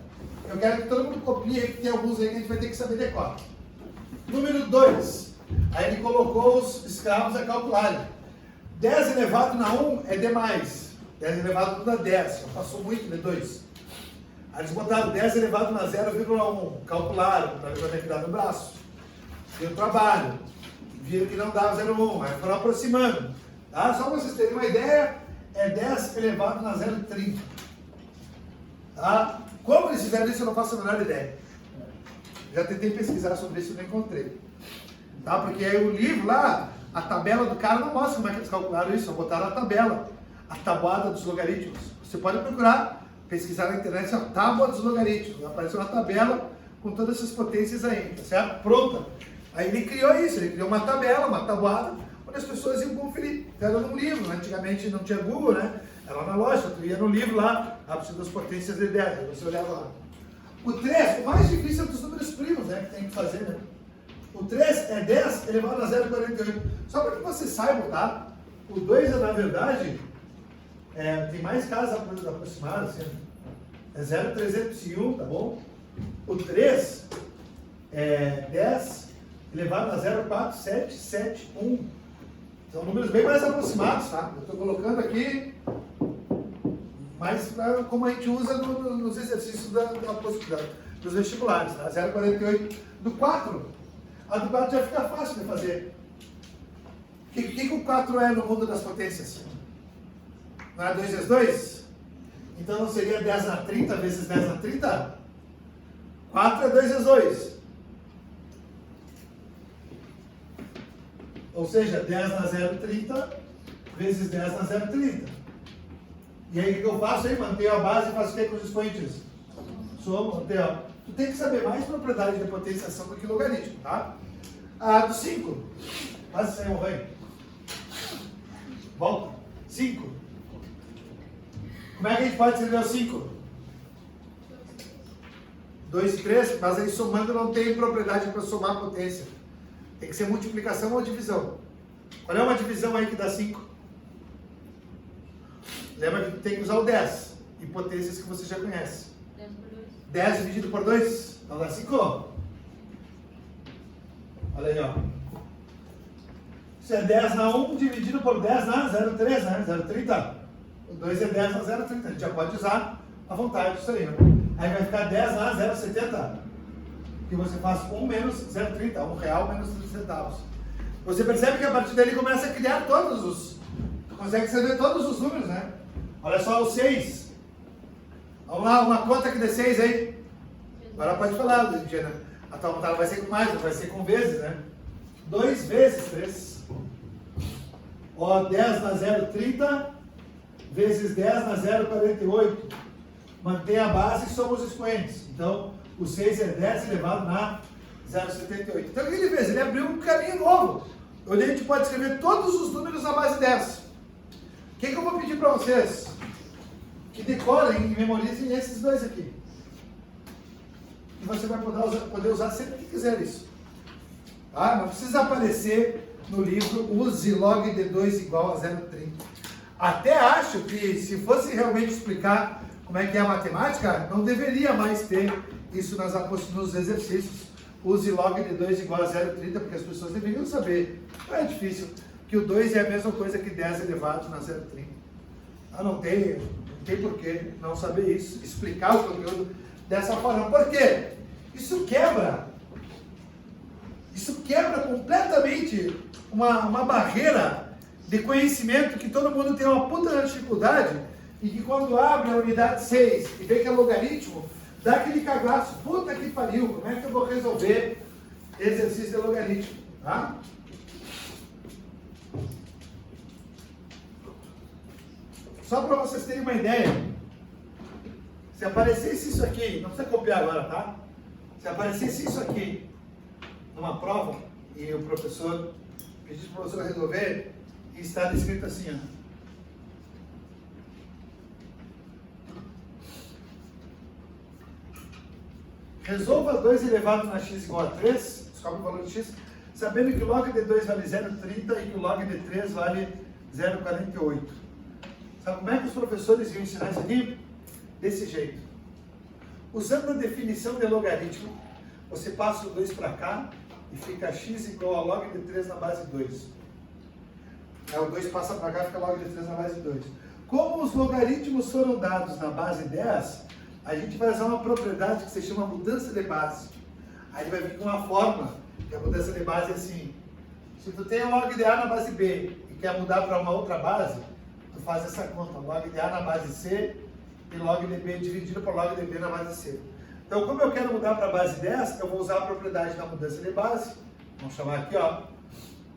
Eu quero que todo mundo copie aí, que tem alguns aí que a gente vai ter que saber decorar. Número 2, aí ele colocou os escravos a calcularem. 10 elevado na 1 é demais. 10 elevado na 10, passou muito de 2. Aí eles botaram 10 elevado na 0,1. Calcularam, para ver quanto é que dá no braço. Deu trabalho. Viram que não dava 0,1. Aí foram aproximando. Tá? Só para vocês terem uma ideia, é 10 elevado na 0,30. Tá? Como eles fizeram isso, eu não faço a menor ideia. Já tentei pesquisar sobre isso e não encontrei. Tá? Porque aí o livro lá, a tabela do cara não mostra como é que eles calcularam isso, só botaram a tabela, a tabuada dos logaritmos. Você pode procurar, pesquisar na internet, a tábua dos logaritmos. Apareceu uma tabela com todas essas potências aí, tá certo? Pronta. Aí ele criou isso, ele criou uma tabela, uma tabuada, onde as pessoas iam conferir. Era num livro, né? Antigamente não tinha Google, né? Era na loja, tu ia no livro lá, a partir das potências de 10, aí você olhava lá. O 3, o mais difícil é dos números primos, né? Que tem que fazer, né? O 3 é 10 elevado a 0,48. Só para que você saiba, tá? O 2 é, na verdade, tem mais casas aproximadas, assim. É 0,301, tá bom? O 3 é 10 elevado a 0,4771. São números bem mais aproximados, tá? Eu estou colocando aqui, mais como a gente usa nos exercícios dos vestibulares, tá? 0,48. Do 4. A do 4 já fica fácil de fazer. O que o 4 é no mundo das potências? Não é 2 vezes 2? Então não seria 10 na 30 vezes 10 na 30? 4 é 2 vezes 2. Ou seja, 10 na 0,30 vezes 10 na 0,30. E aí o que eu faço aí? Mantenho a base e faço o que com os expoentes? Somo, mantenho. Tu tem que saber mais propriedade de potenciação do que logaritmo, tá? Do 5. Quase saiu o rei. Volta. 5. Como é que a gente pode escrever o 5? 2 e 3, mas aí somando não tem propriedade para somar a potência. Tem que ser multiplicação ou divisão. Qual é uma divisão aí que dá 5? Lembra que tem que usar o 10. E potências que você já conhece. 10 por 2. 10 dividido por 2, então dá 5. Olha aí, ó. Isso é 10 na 1 dividido por 10 na 0,3, né? 0,30. O 2 é 10 na 0,30. A gente já pode usar à vontade isso aí, né? Aí vai ficar 10 na 0,70. Que você faz 1 menos 0,30. R$1 menos 30 centavos. Você percebe que a partir dali começa a criar todos os... Tu consegue escrever todos os números, né? Olha só o 6. Vamos lá, uma conta que dê 6 aí. Agora pode falar, Diana. A tua vontade vai ser com mais, não vai ser com vezes, né? 2 vezes 3. Ó, 10 na 0,30 vezes 10 na 0,48. Mantém a base e somos expoentes. Então, o 6 é 10 elevado na 0,78. Então, o que ele fez? Ele abriu um caminho novo. Onde a gente pode escrever todos os números na base 10. O que eu vou pedir para vocês? Que decorem e memorizem esses dois aqui. E você vai poder usar sempre que quiser isso. Tá? Não precisa aparecer no livro use log de 2 igual a 0,30. Até acho que se fosse realmente explicar como é que é a matemática, não deveria mais ter isso nos exercícios. Use log de 2 igual a 0,30, porque as pessoas deveriam saber. Não é difícil, que o 2 é a mesma coisa que 10 elevado na 0,30. Não tem por que não saber isso, explicar o conteúdo dessa forma. Por quê? Isso quebra completamente uma barreira de conhecimento que todo mundo tem uma puta dificuldade e que quando abre a unidade 6 e vê que é logaritmo, dá aquele cagaço, puta que pariu, como é que eu vou resolver exercício de logaritmo? Tá? Só para vocês terem uma ideia, se aparecesse isso aqui, não precisa copiar agora, tá? Se aparecesse isso aqui numa prova e o professor pedisse para o professor resolver e está escrito assim, ó. Resolva 2 elevado na x igual a 3, descobre o valor de x, sabendo que o log de 2 vale 0,30 e que o log de 3 vale 0,48. Sabe como é que os professores iam ensinar isso aqui? Desse jeito. Usando a definição de logaritmo, você passa o 2 para cá e fica x igual a log de 3 na base 2. Aí o 2 passa para cá e fica log de 3 na base 2. Como os logaritmos foram dados na base 10, a gente vai usar uma propriedade que se chama mudança de base. Aí vai vir com uma fórmula, que a mudança de base é assim. Se tu tem log de A na base B e quer mudar para uma outra base, tu faz essa conta, log de A na base C e log de B dividido por log de B na base C. Então, como eu quero mudar para a base 10, eu vou usar a propriedade da mudança de base. Vamos chamar aqui, ó,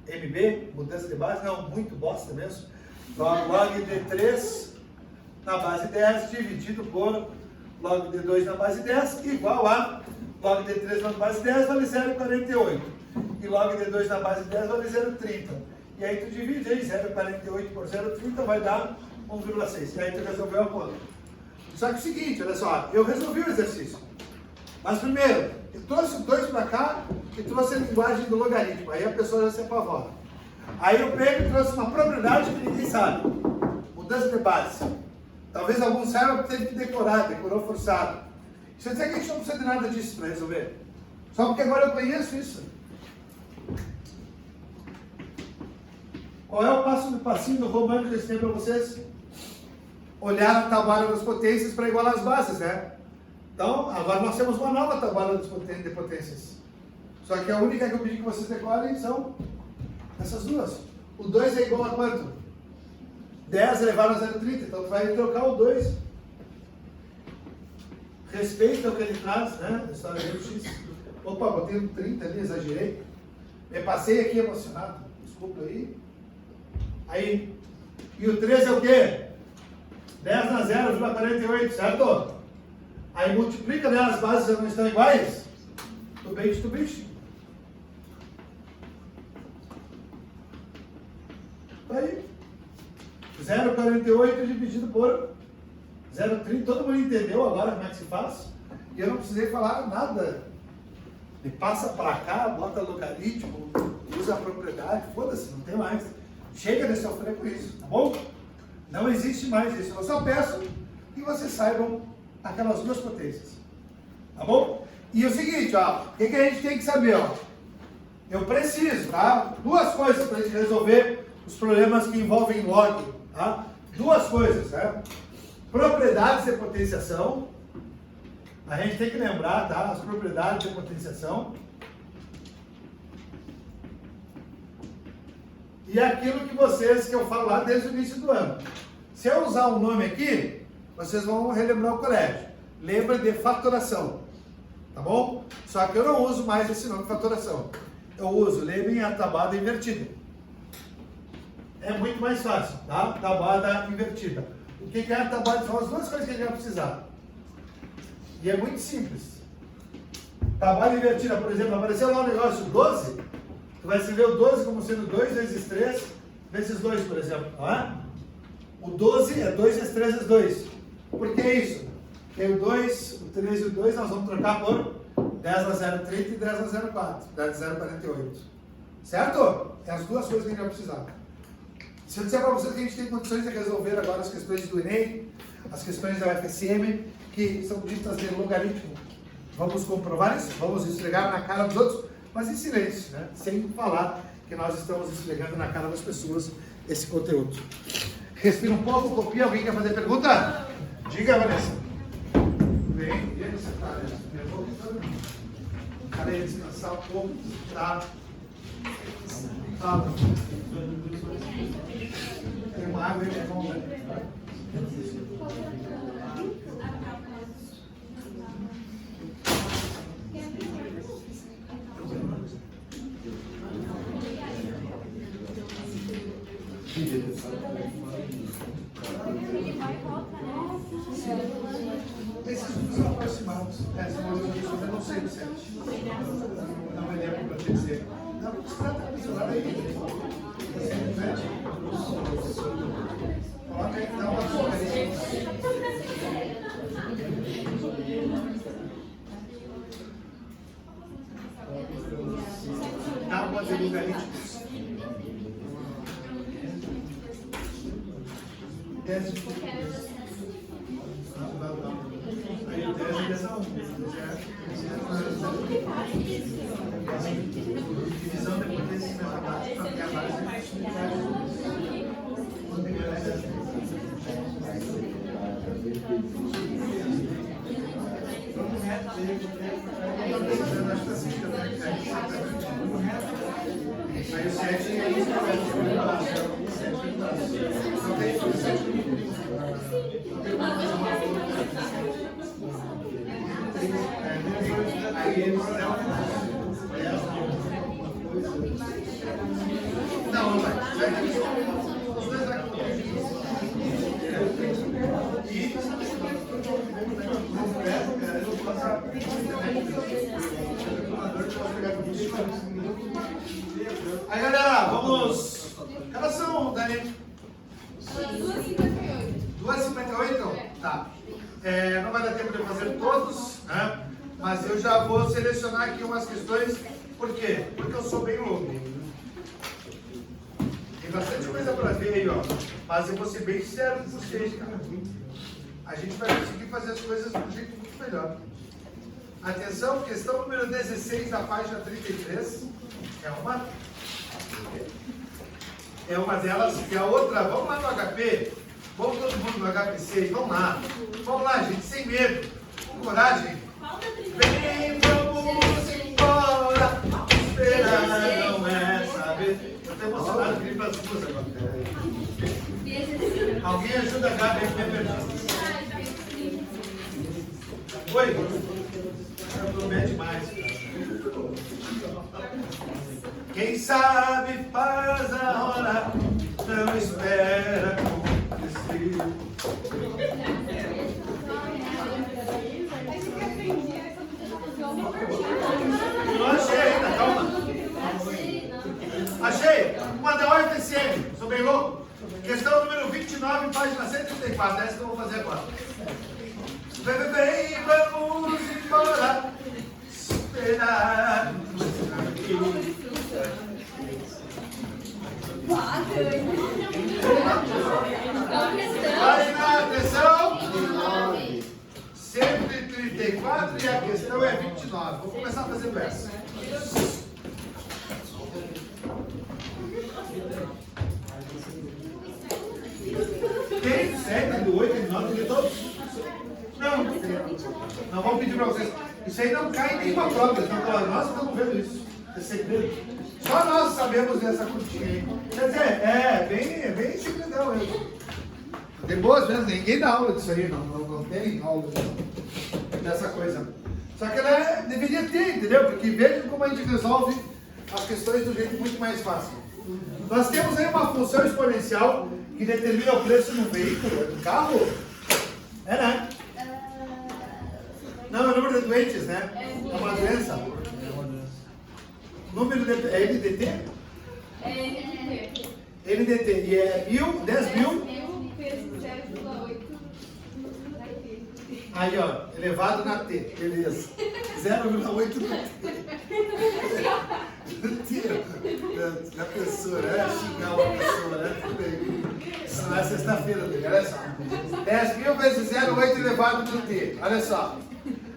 MB, mudança de base, não, muito bosta mesmo. Então, log de 3 na base 10 dividido por log de 2 na base 10 igual a log de 3 na base 10 vale 0,48. E log de 2 na base 10 vale 0,30. E aí tu divide aí 0,48 por 0,30 vai dar 1,6. E aí tu resolveu a conta. Só que é o seguinte, olha só, eu resolvi o exercício. Mas primeiro, eu trouxe o 2 para cá e trouxe a linguagem do logaritmo. Aí a pessoa já se apavora. Aí eu pego e trouxe uma propriedade que ninguém sabe. Mudança de base. Talvez alguns saibam que teve que decorar, decorou forçado. Isso quer dizer que a gente não precisa de nada disso para resolver. Só porque agora eu conheço isso. Qual é o passinho do romano que eu ensinei para vocês? Olhar a tabela das potências para igualar as bases, né? Então, agora nós temos uma nova tabela de potências. Só que a única que eu pedi que vocês decorem são essas duas. O 2 é igual a quanto? 10 elevado a 0,30. Então, tu vai trocar o 2. Respeita o que ele traz, né? História do X. Opa, botei um 30 ali, exagerei. Me passei aqui emocionado. Desculpa aí. Aí, e o 3 é o quê? 10 na 0,48, certo? Aí multiplica, né? As bases já não estão iguais. Do bicho. Tá aí. 0,48 dividido por 0,30. Todo mundo entendeu agora como é que se faz? E eu não precisei falar nada. E passa para cá, bota logaritmo, usa a propriedade, foda-se, não tem mais. Chega de sofrer com isso, tá bom? Não existe mais isso. Eu só peço que vocês saibam aquelas duas potências. Tá bom? E o seguinte, ó, o que a gente tem que saber, ó? Eu preciso, tá? Duas coisas para a gente resolver os problemas que envolvem log, tá? Duas coisas, né? Propriedades de potenciação. A gente tem que lembrar, tá? As propriedades de potenciação. E aquilo que eu falo lá desde o início do ano. Se eu usar um nome aqui, vocês vão relembrar o colégio. Lembra de fatoração. Tá bom? Só que eu não uso mais esse nome, fatoração. Eu uso, lembrem, a tabuada invertida. É muito mais fácil, tá? Tabuada invertida. O que é a tabuada? São as duas coisas que a gente vai precisar. E é muito simples. Tabuada invertida, por exemplo, apareceu lá um negócio 12, tu vai escrever o 12 como sendo 2 vezes 3 vezes 2, por exemplo. Não é? O 12 é 2 vezes 3 vezes 2. Por que isso? Porque o 2, o 3 e o 2 nós vamos trocar por 10 a 0,30 e 10 a 0,4. 10 a 0,48. Certo? É as duas coisas que a gente vai precisar. Se eu disser para vocês que a gente tem condições de resolver agora as questões do Enem, as questões da UFSM, que são ditas de logaritmo, vamos comprovar isso? Vamos esfregar na cara dos outros, mas em silêncio, né? Sem falar que nós estamos esfregando na cara das pessoas esse conteúdo. Respira um pouco, copia. Alguém quer fazer pergunta? Diga, Vanessa. Bem, e aí você está, né? Cara, ia descansar um pouco, tá? Tá. Tem uma água aí, é bom, né? Esses são aproximados. Eu não sei do certo. Não me lembro para te dizer. Não, você está aproximado aí. Coloca aí, dá uma conferência. Dá uma de logaritmos. 10 de aí o 10 é 10 a 1. Divisão de potência matemática para a base. Aí o 7 é isso. Não tem aí eles não vai. Os dois vai aí, galera, vamos. Que horas são, Dani? 2h58? Tá. Não vai dar tempo de fazer todos, né? Mas eu já vou selecionar aqui umas questões. Por quê? Porque eu sou bem louco. Tem bastante coisa para ver aí, ó. Mas eu vou ser bem sincero com vocês, cara. A gente vai conseguir fazer as coisas de um jeito muito melhor. Atenção, questão número 16 da página 33. É uma delas. E a outra, vamos lá no HP. Vamos todo mundo no HP6. Vamos lá. Vamos lá, gente, sem medo. Com coragem. Vem, vamos embora. Esperar não é saber. Eu estou emocionado, queria ir para as duas agora. Alguém ajuda a Gabi a me perguntar. Oi? Eu promete mais, cara. Quem sabe faz a hora, não espera acontecer. Não achei ainda, calma. Achei! Uma da UFSM, sou bem louco. Questão número 29, página 134, essa que eu vou fazer agora. Vem, vamos embora. pena. Aí na atenção, 134 e a questão é 29. Vou começar fazendo essa. Tem 7, do 8, 9, de todos? Não, não vamos pedir para vocês. Isso aí não cai em nenhuma prova. Nós estamos vendo isso. É segredo. Só nós sabemos dessa curtinha aí. Quer dizer, é bem segredão mesmo. Tem boas vezes, ninguém dá aula disso aí, não tem aula dessa coisa. Só que ela deveria ter, entendeu? Porque vejam como a gente resolve as questões do jeito muito mais fácil. Nós temos aí uma função exponencial que determina o preço no veículo, no carro. É, né? Não, é o número de doentes, né? É uma doença. Número de... É NDT? É NDT. E é 10.000? 10.000 vezes 0,8. Aí, ó, elevado na T. Beleza. 0,8 no T. A pessoa, né? Xingar uma pessoa, né? Tudo bem. Isso não é sexta-feira, olha só. 10.000 vezes 0,8 elevado no T. Olha só.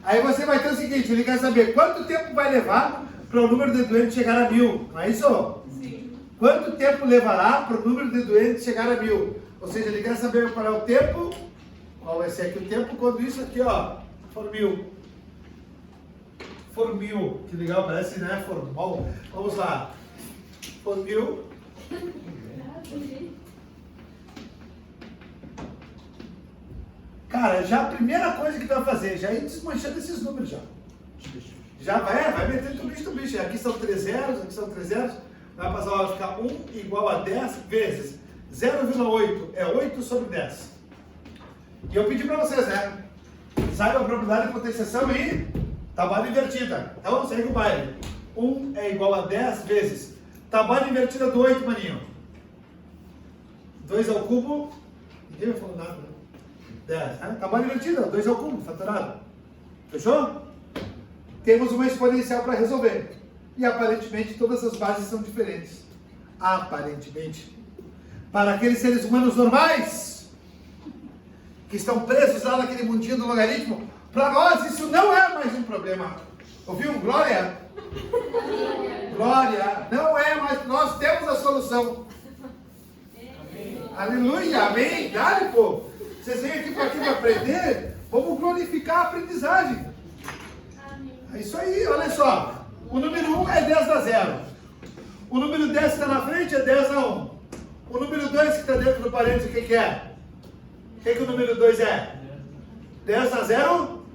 Aí você vai ter o seguinte, ele quer saber quanto tempo vai levar para o número de doentes chegar a 1.000. Não é isso? Sim. Quanto tempo levará para o número de doentes chegar a 1.000? Ou seja, ele quer saber qual é o tempo, qual vai ser aqui o tempo, quando isso aqui, ó, for 1.000. For 1.000. Que legal, parece, né? Formal. Vamos lá. For 1.000. Cara, já a primeira coisa que tu vai fazer, já ir desmanchando esses números já. Já vai metendo tudo bicho. Aqui são 3 zeros, aqui são 3 zeros. Vai passar, vai ficar 1 igual a 10 vezes 0,8 é 8 sobre 10. E eu pedi para vocês, né? Saiba a propriedade de potenciação e tabuada invertida. Então, segue o baile. 1 é igual a 10 vezes tabuada invertida do 8, maninho. 2 ao cubo. Ninguém vai falar nada, né? 10, né? Tabuada invertida, 2 ao cubo, fatorado. Fechou? Temos uma exponencial para resolver. E aparentemente todas as bases são diferentes. Aparentemente. Para aqueles seres humanos normais, que estão presos lá naquele mundinho do logaritmo, para nós isso não é mais um problema. Ouviu? Glória? Glória. Não é mais. Nós temos a solução. Aleluia. Amém. Dale, pô. Vocês vêm aqui para aprender? Vamos glorificar a aprendizagem. É isso aí, olha só. O número 1 é 10 a 0. O número 10 que está na frente é 10 a 1. O número 2 que está dentro do parênteses, o que é? O que o número 2 é? 10 a 0?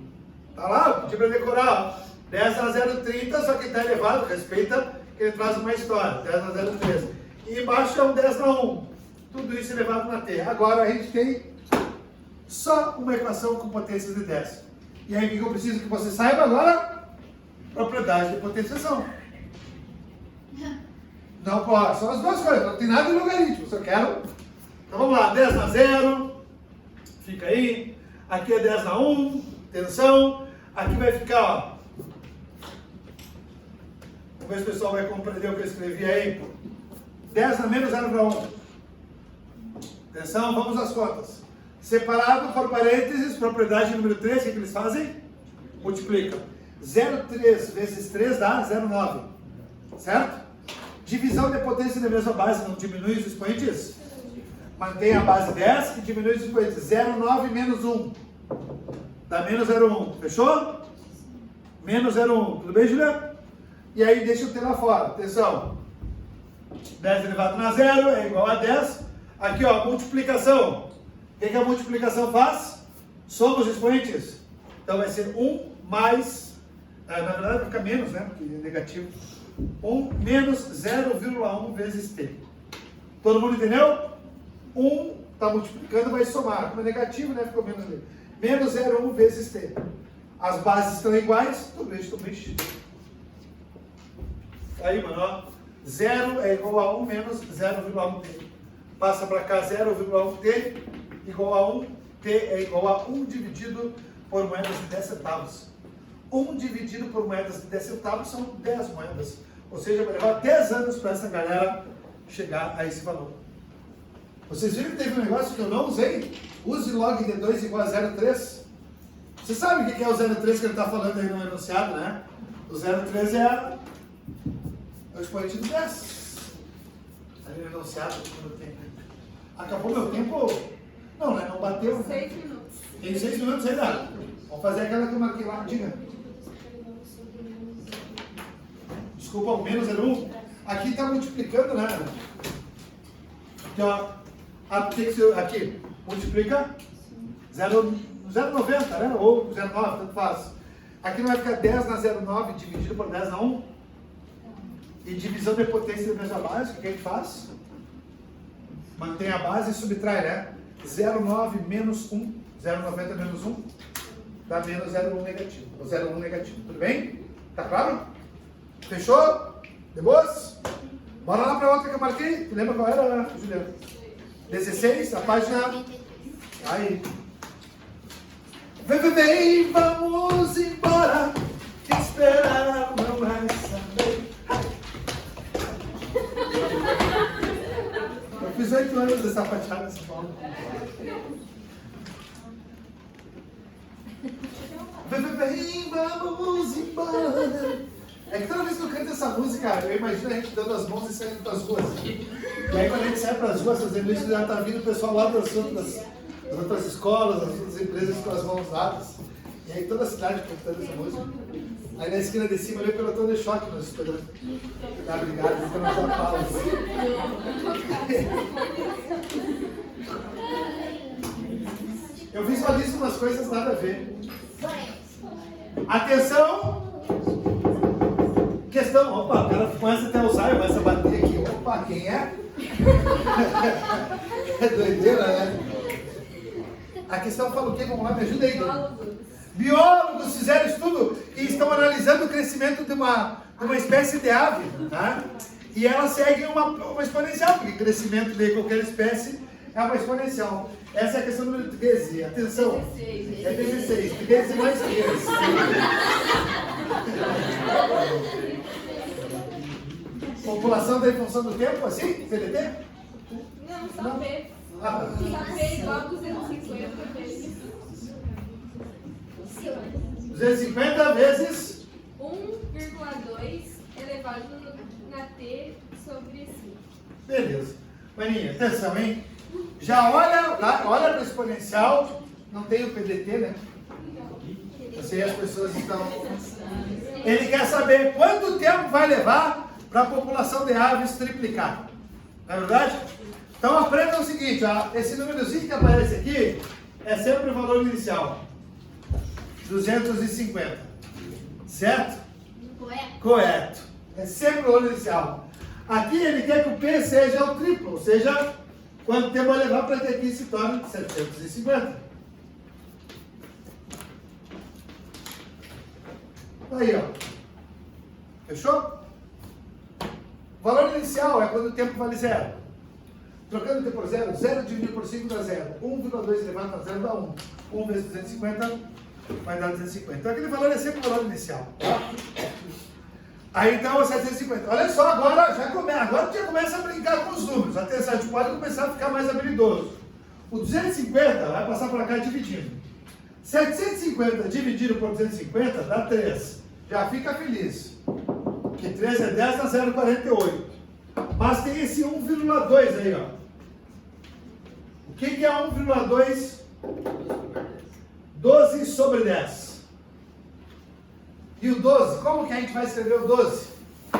Está lá, pedi para decorar. 10 a 0, 30, só que está elevado, respeita, que ele traz uma história. 10 a 0, 13. E embaixo é um 10 a 1. Tudo isso elevado na T. Agora a gente tem só uma equação com potências de 10. E aí o que eu preciso que você saiba agora? Propriedade de potenciação. Não pode, são as duas coisas, não tem nada de logaritmo, só quero. Então vamos lá, 10 a 0, fica aí. Aqui é 10 a 1, atenção. Aqui vai ficar, ó. Vamos ver se o pessoal vai compreender o que eu escrevi aí. 10 a menos 0 para 1. Atenção, vamos às contas. Separado por parênteses, propriedade número 3, o que eles fazem? Multiplica. 0,3 vezes 3 dá 0,9. Certo? Divisão de potência da mesma base não diminui os expoentes? Mantém a base 10 e diminui os expoentes. 0,9 menos 1. Dá menos 0,1. Fechou? Menos 0,1. Tudo bem, Julia? E aí deixa eu ter lá fora. Atenção. 10 elevado na 0 é igual a 10. Aqui, ó, multiplicação. O que a multiplicação faz? Soma os expoentes. Então vai ser 1 mais... na verdade vai ficar menos, né? Porque é negativo. 1 menos 0,1 vezes t. Todo mundo entendeu? 1 está multiplicando, vai somar. Como é negativo, né? Ficou menos ali. Menos 0,1 vezes t. As bases estão iguais, tudo isso mexe. Aí, mano, ó. 0 é igual a 1 menos 0,1 t. Passa para cá 0,1 t igual a 1. T é igual a 1 dividido por moedas de 10 centavos. 1 dividido por moedas de 10 centavos são 10 moedas. Ou seja, vai levar 10 anos para essa galera chegar a esse valor. Vocês viram que teve um negócio que eu não usei? Use log de 2 igual a 0,3. Você sabe o que é o 0,3 que ele está falando aí no enunciado, né? O 0,3 é o expoente do 10. Ali no enunciado, quando tem. Acabou meu tempo? Não, né? Não bateu. 6 minutos. Tem 6 minutos ainda. Vamos fazer aquela que eu marquei lá. Diga. Desculpa, o menos 0,1. Aqui está multiplicando, né? Aqui, ó. Aqui, multiplica 0,90, né? Ou 0,9, tanto faz. Aqui não vai ficar 10 na 0,9 dividido por 10 na 1? E divisão de potência da mesma base, o que a gente faz? Mantém a base e subtrai, né? 0,9 menos 1, 0,90 menos 1, dá menos 0,1 negativo, ou 0,1 negativo, tudo bem? Tá claro? Fechou? De boas? Bora lá para outra que eu marquei, tu lembra qual era, Juliano? 16, a página... Aí. Vem, vamos embora, que esperar não vai saber. Eu fiz 8 anos dessa fachada em São Paulo. Vem, vamos embora. É que toda vez que eu canto essa música, eu imagino a gente dando as mãos e saindo para as ruas. E aí quando a gente sai para as ruas fazendo isso, já está vindo o pessoal lá das outras escolas, das outras empresas com as mãos dadas. E aí toda a cidade cantando essa música. Aí na esquina de cima ali o pelotão de choque nos esperando. Tá, obrigado, fica na sua pausa. Eu fiz uma lista de umas coisas nada a ver. Atenção! Questão, opa, o cara começa até a usar, começa a bater aqui. Opa, quem é? É doideira, né? A questão fala o quê? Vamos lá, me ajuda aí. Biólogos fizeram estudo e estão analisando o crescimento de uma espécie de ave, tá? E ela segue uma exponencial, porque o crescimento de qualquer espécie é uma exponencial. Essa é a questão número 13. Atenção. É 16. 13 mais 13. População da função do tempo, assim? PDT? Não, só P. Só P igual a 250 vezes. 250 vezes 1,2 elevado na T sobre 5. Beleza. Maninha, atenção, hein? Já olha lá, olha para o exponencial. Não tem o PDT, né? Eu sei, as pessoas estão... Ele quer saber quanto tempo vai levar para a população de aves triplicar. Não é verdade? Então aprenda o seguinte, ó, esse númerozinho que aparece aqui é sempre o valor inicial. 250. Certo? Correto. É sempre o valor inicial. Aqui ele quer que o P seja o triplo, ou seja, quanto tempo vai levar para que aqui se torne 750. Aí, ó. Fechou? O valor inicial é quando o tempo vale 0. Trocando o tempo por 0, 0 dividido por 5 dá 0. 1,2 elevado a 0 dá 1. 1 vezes 250 vai dar 250. Então aquele valor é sempre o valor inicial. Tá? Aí então é 750. Olha só, agora já começa a brincar com os números. Atenção, a gente pode começar a ficar mais habilidoso. O 250 vai passar para cá dividindo. 750 dividido por 250 dá 3. Já fica feliz. Porque 3 é 10 dá 0,48. Mas tem esse 1,2 aí, ó. O que é 1,2? 12 sobre 10. E o 12? Como que a gente vai escrever o 12? A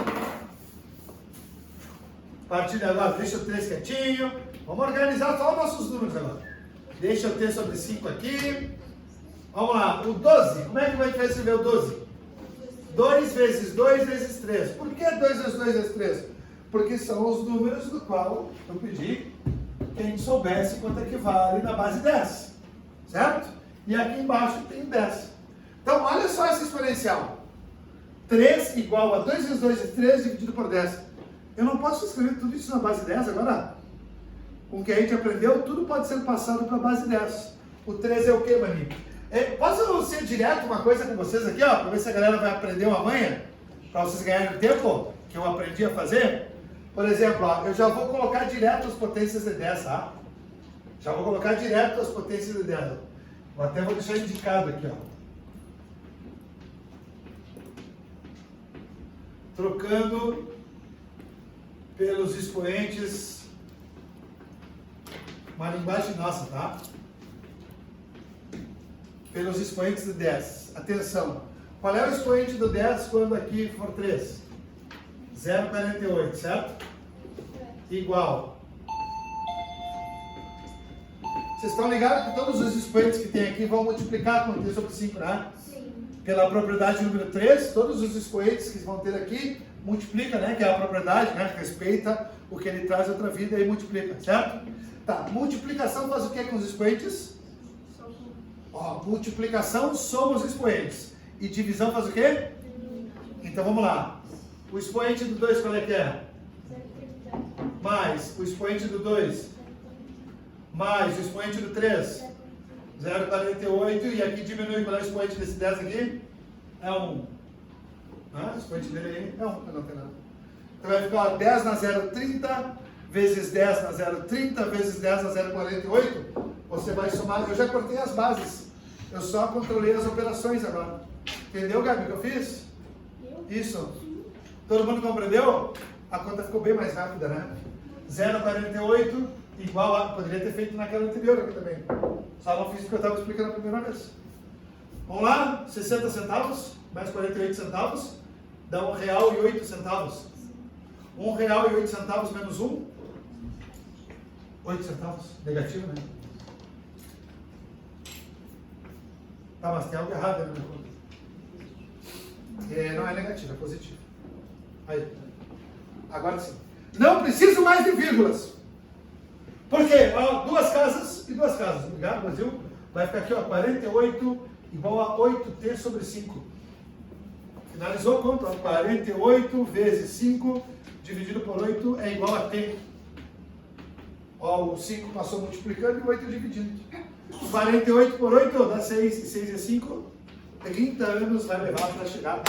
partir de agora, deixa o 3 quietinho. Vamos organizar só os nossos números agora. Deixa eu ter sobre 5 aqui. Vamos lá, o 12. Como é que a gente vai escrever o 12? 2 vezes 2 vezes 3. Por que 2 vezes 2 vezes 3? Porque são os números do qual eu pedi que a gente soubesse quanto equivale na base 10. Certo? E aqui embaixo tem 10. Então, olha só essa exponencial. 3 igual a 2 vezes 2 vezes 3 dividido por 10. Eu não posso escrever tudo isso na base 10 agora? Com o que a gente aprendeu, tudo pode ser passado para a base 10. O 3 é o que, Maninho? Posso ser direto uma coisa com vocês aqui, ó, para ver se a galera vai aprender uma manha, para vocês ganharem tempo, que eu aprendi a fazer? Por exemplo, ó, eu já vou colocar direto as potências de 10, tá? Já vou colocar direto as potências de 10. Eu até vou deixar indicado aqui, ó. Trocando pelos expoentes, uma linguagem nossa, tá? Pelos expoentes de 10. Atenção, qual é o expoente do 10 quando aqui for 3? 0,48, certo? Igual. Vocês estão ligados que todos os expoentes que tem aqui vão multiplicar com T sobre 5, né? Sim. Pela propriedade número 3, todos os expoentes que vão ter aqui, multiplica, né? Que é a propriedade, né? Respeita o que ele traz outra vida e multiplica, certo? Tá, multiplicação faz o que com os expoentes? Ó, multiplicação soma os expoentes. E divisão faz o quê? Então vamos lá. O expoente do 2 qual é que é? Mais o expoente do 2. Mais o expoente do 3. 0,48. E aqui diminui qual é o expoente desse 10 aqui? É 1. Ah, o expoente dele aí é 1, não tem nada. Então vai ficar 10 na 0,30 vezes 10 na 0,30 vezes 10 na 0,48. Você vai somar. Eu já cortei as bases. Eu só controlei as operações agora. Entendeu, Gabi, o que eu fiz? Isso. Todo mundo compreendeu? A conta ficou bem mais rápida, né? 0,48 igual a... Poderia ter feito naquela anterior aqui também. Só não fiz porque eu estava explicando a primeira vez. Vamos lá? 60 centavos mais 48 centavos dá R$1,08. R$1,08 menos 1? 8 centavos. Negativo, né? Tá, mas tem algo errado aí na minha conta. Não é negativo, é positivo. Aí. Agora sim. Não preciso mais de vírgulas. Por quê? Ó, duas casas e duas casas. Obrigado, Brasil. Vai ficar aqui, ó, 48 igual a 8t sobre 5. Finalizou a conta, ó, 48 vezes 5 dividido por 8 é igual a t. Ó, o 5 passou multiplicando e o 8 dividindo. 48 por 8 dá 6, e 6 é 5. 30 anos vai levar para chegar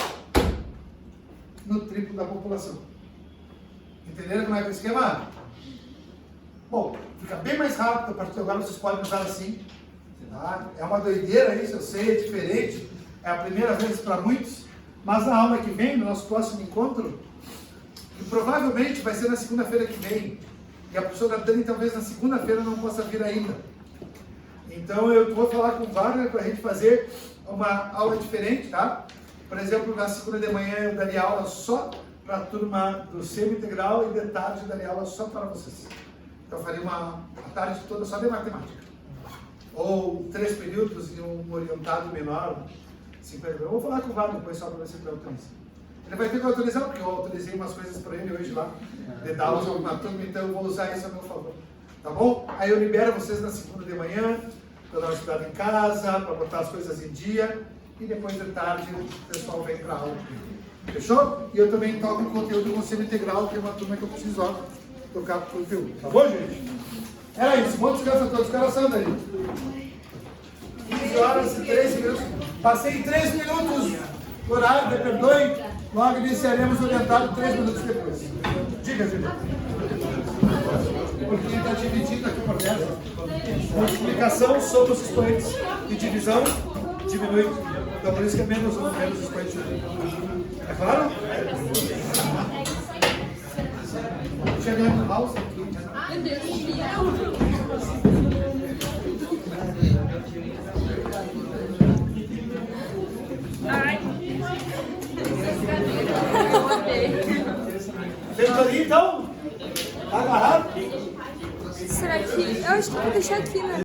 no triplo da população. Entenderam como é que é o esquema? Bom, fica bem mais rápido, a partir de agora vocês podem usar assim. Tá? É uma doideira isso, eu sei, é diferente. É a primeira vez para muitos. Mas na aula que vem, no nosso próximo encontro, que provavelmente vai ser na segunda-feira que vem, e a professora Dani talvez na segunda-feira não possa vir ainda. Então eu vou falar com o Wagner para a gente fazer uma aula diferente, tá? Por exemplo, na segunda de manhã eu daria aula só para a turma do semi-integral e de tarde eu daria aula só para vocês. Então eu faria a tarde toda só de matemática. Ou 3 períodos e um orientado menor, 50. Eu vou falar com o Wagner depois só para ver se ele autoriza. Ele vai ter que autorizar, porque eu autorizei umas coisas para ele hoje lá, de dar aulas na turma, então eu vou usar isso a meu favor. Tá bom? Aí eu libero vocês na segunda de manhã, para dar uma estudada em casa, para botar as coisas em dia, e depois de tarde o pessoal vem para a aula. Fechou? E eu também toco o conteúdo do Conselho Integral, que é uma turma que eu preciso tocar o conteúdo. Tá bom, gente? Era isso. Bom descanso a todos. Que horas são, Dani? 15 horas e 13 minutos. Passei 3 minutos. Horário, me perdoe. Logo iniciaremos orientado 3 minutos depois. Diga, Júlia. Porque está dividido aqui por dentro. Multiplicação sobre os expoentes e divisão diminui. Então por isso que é menos expoente. É claro? Chegando no house aqui. Meu Deus, Feito ali então? Agarrado? será que... Eu acho que vou deixar aqui, né?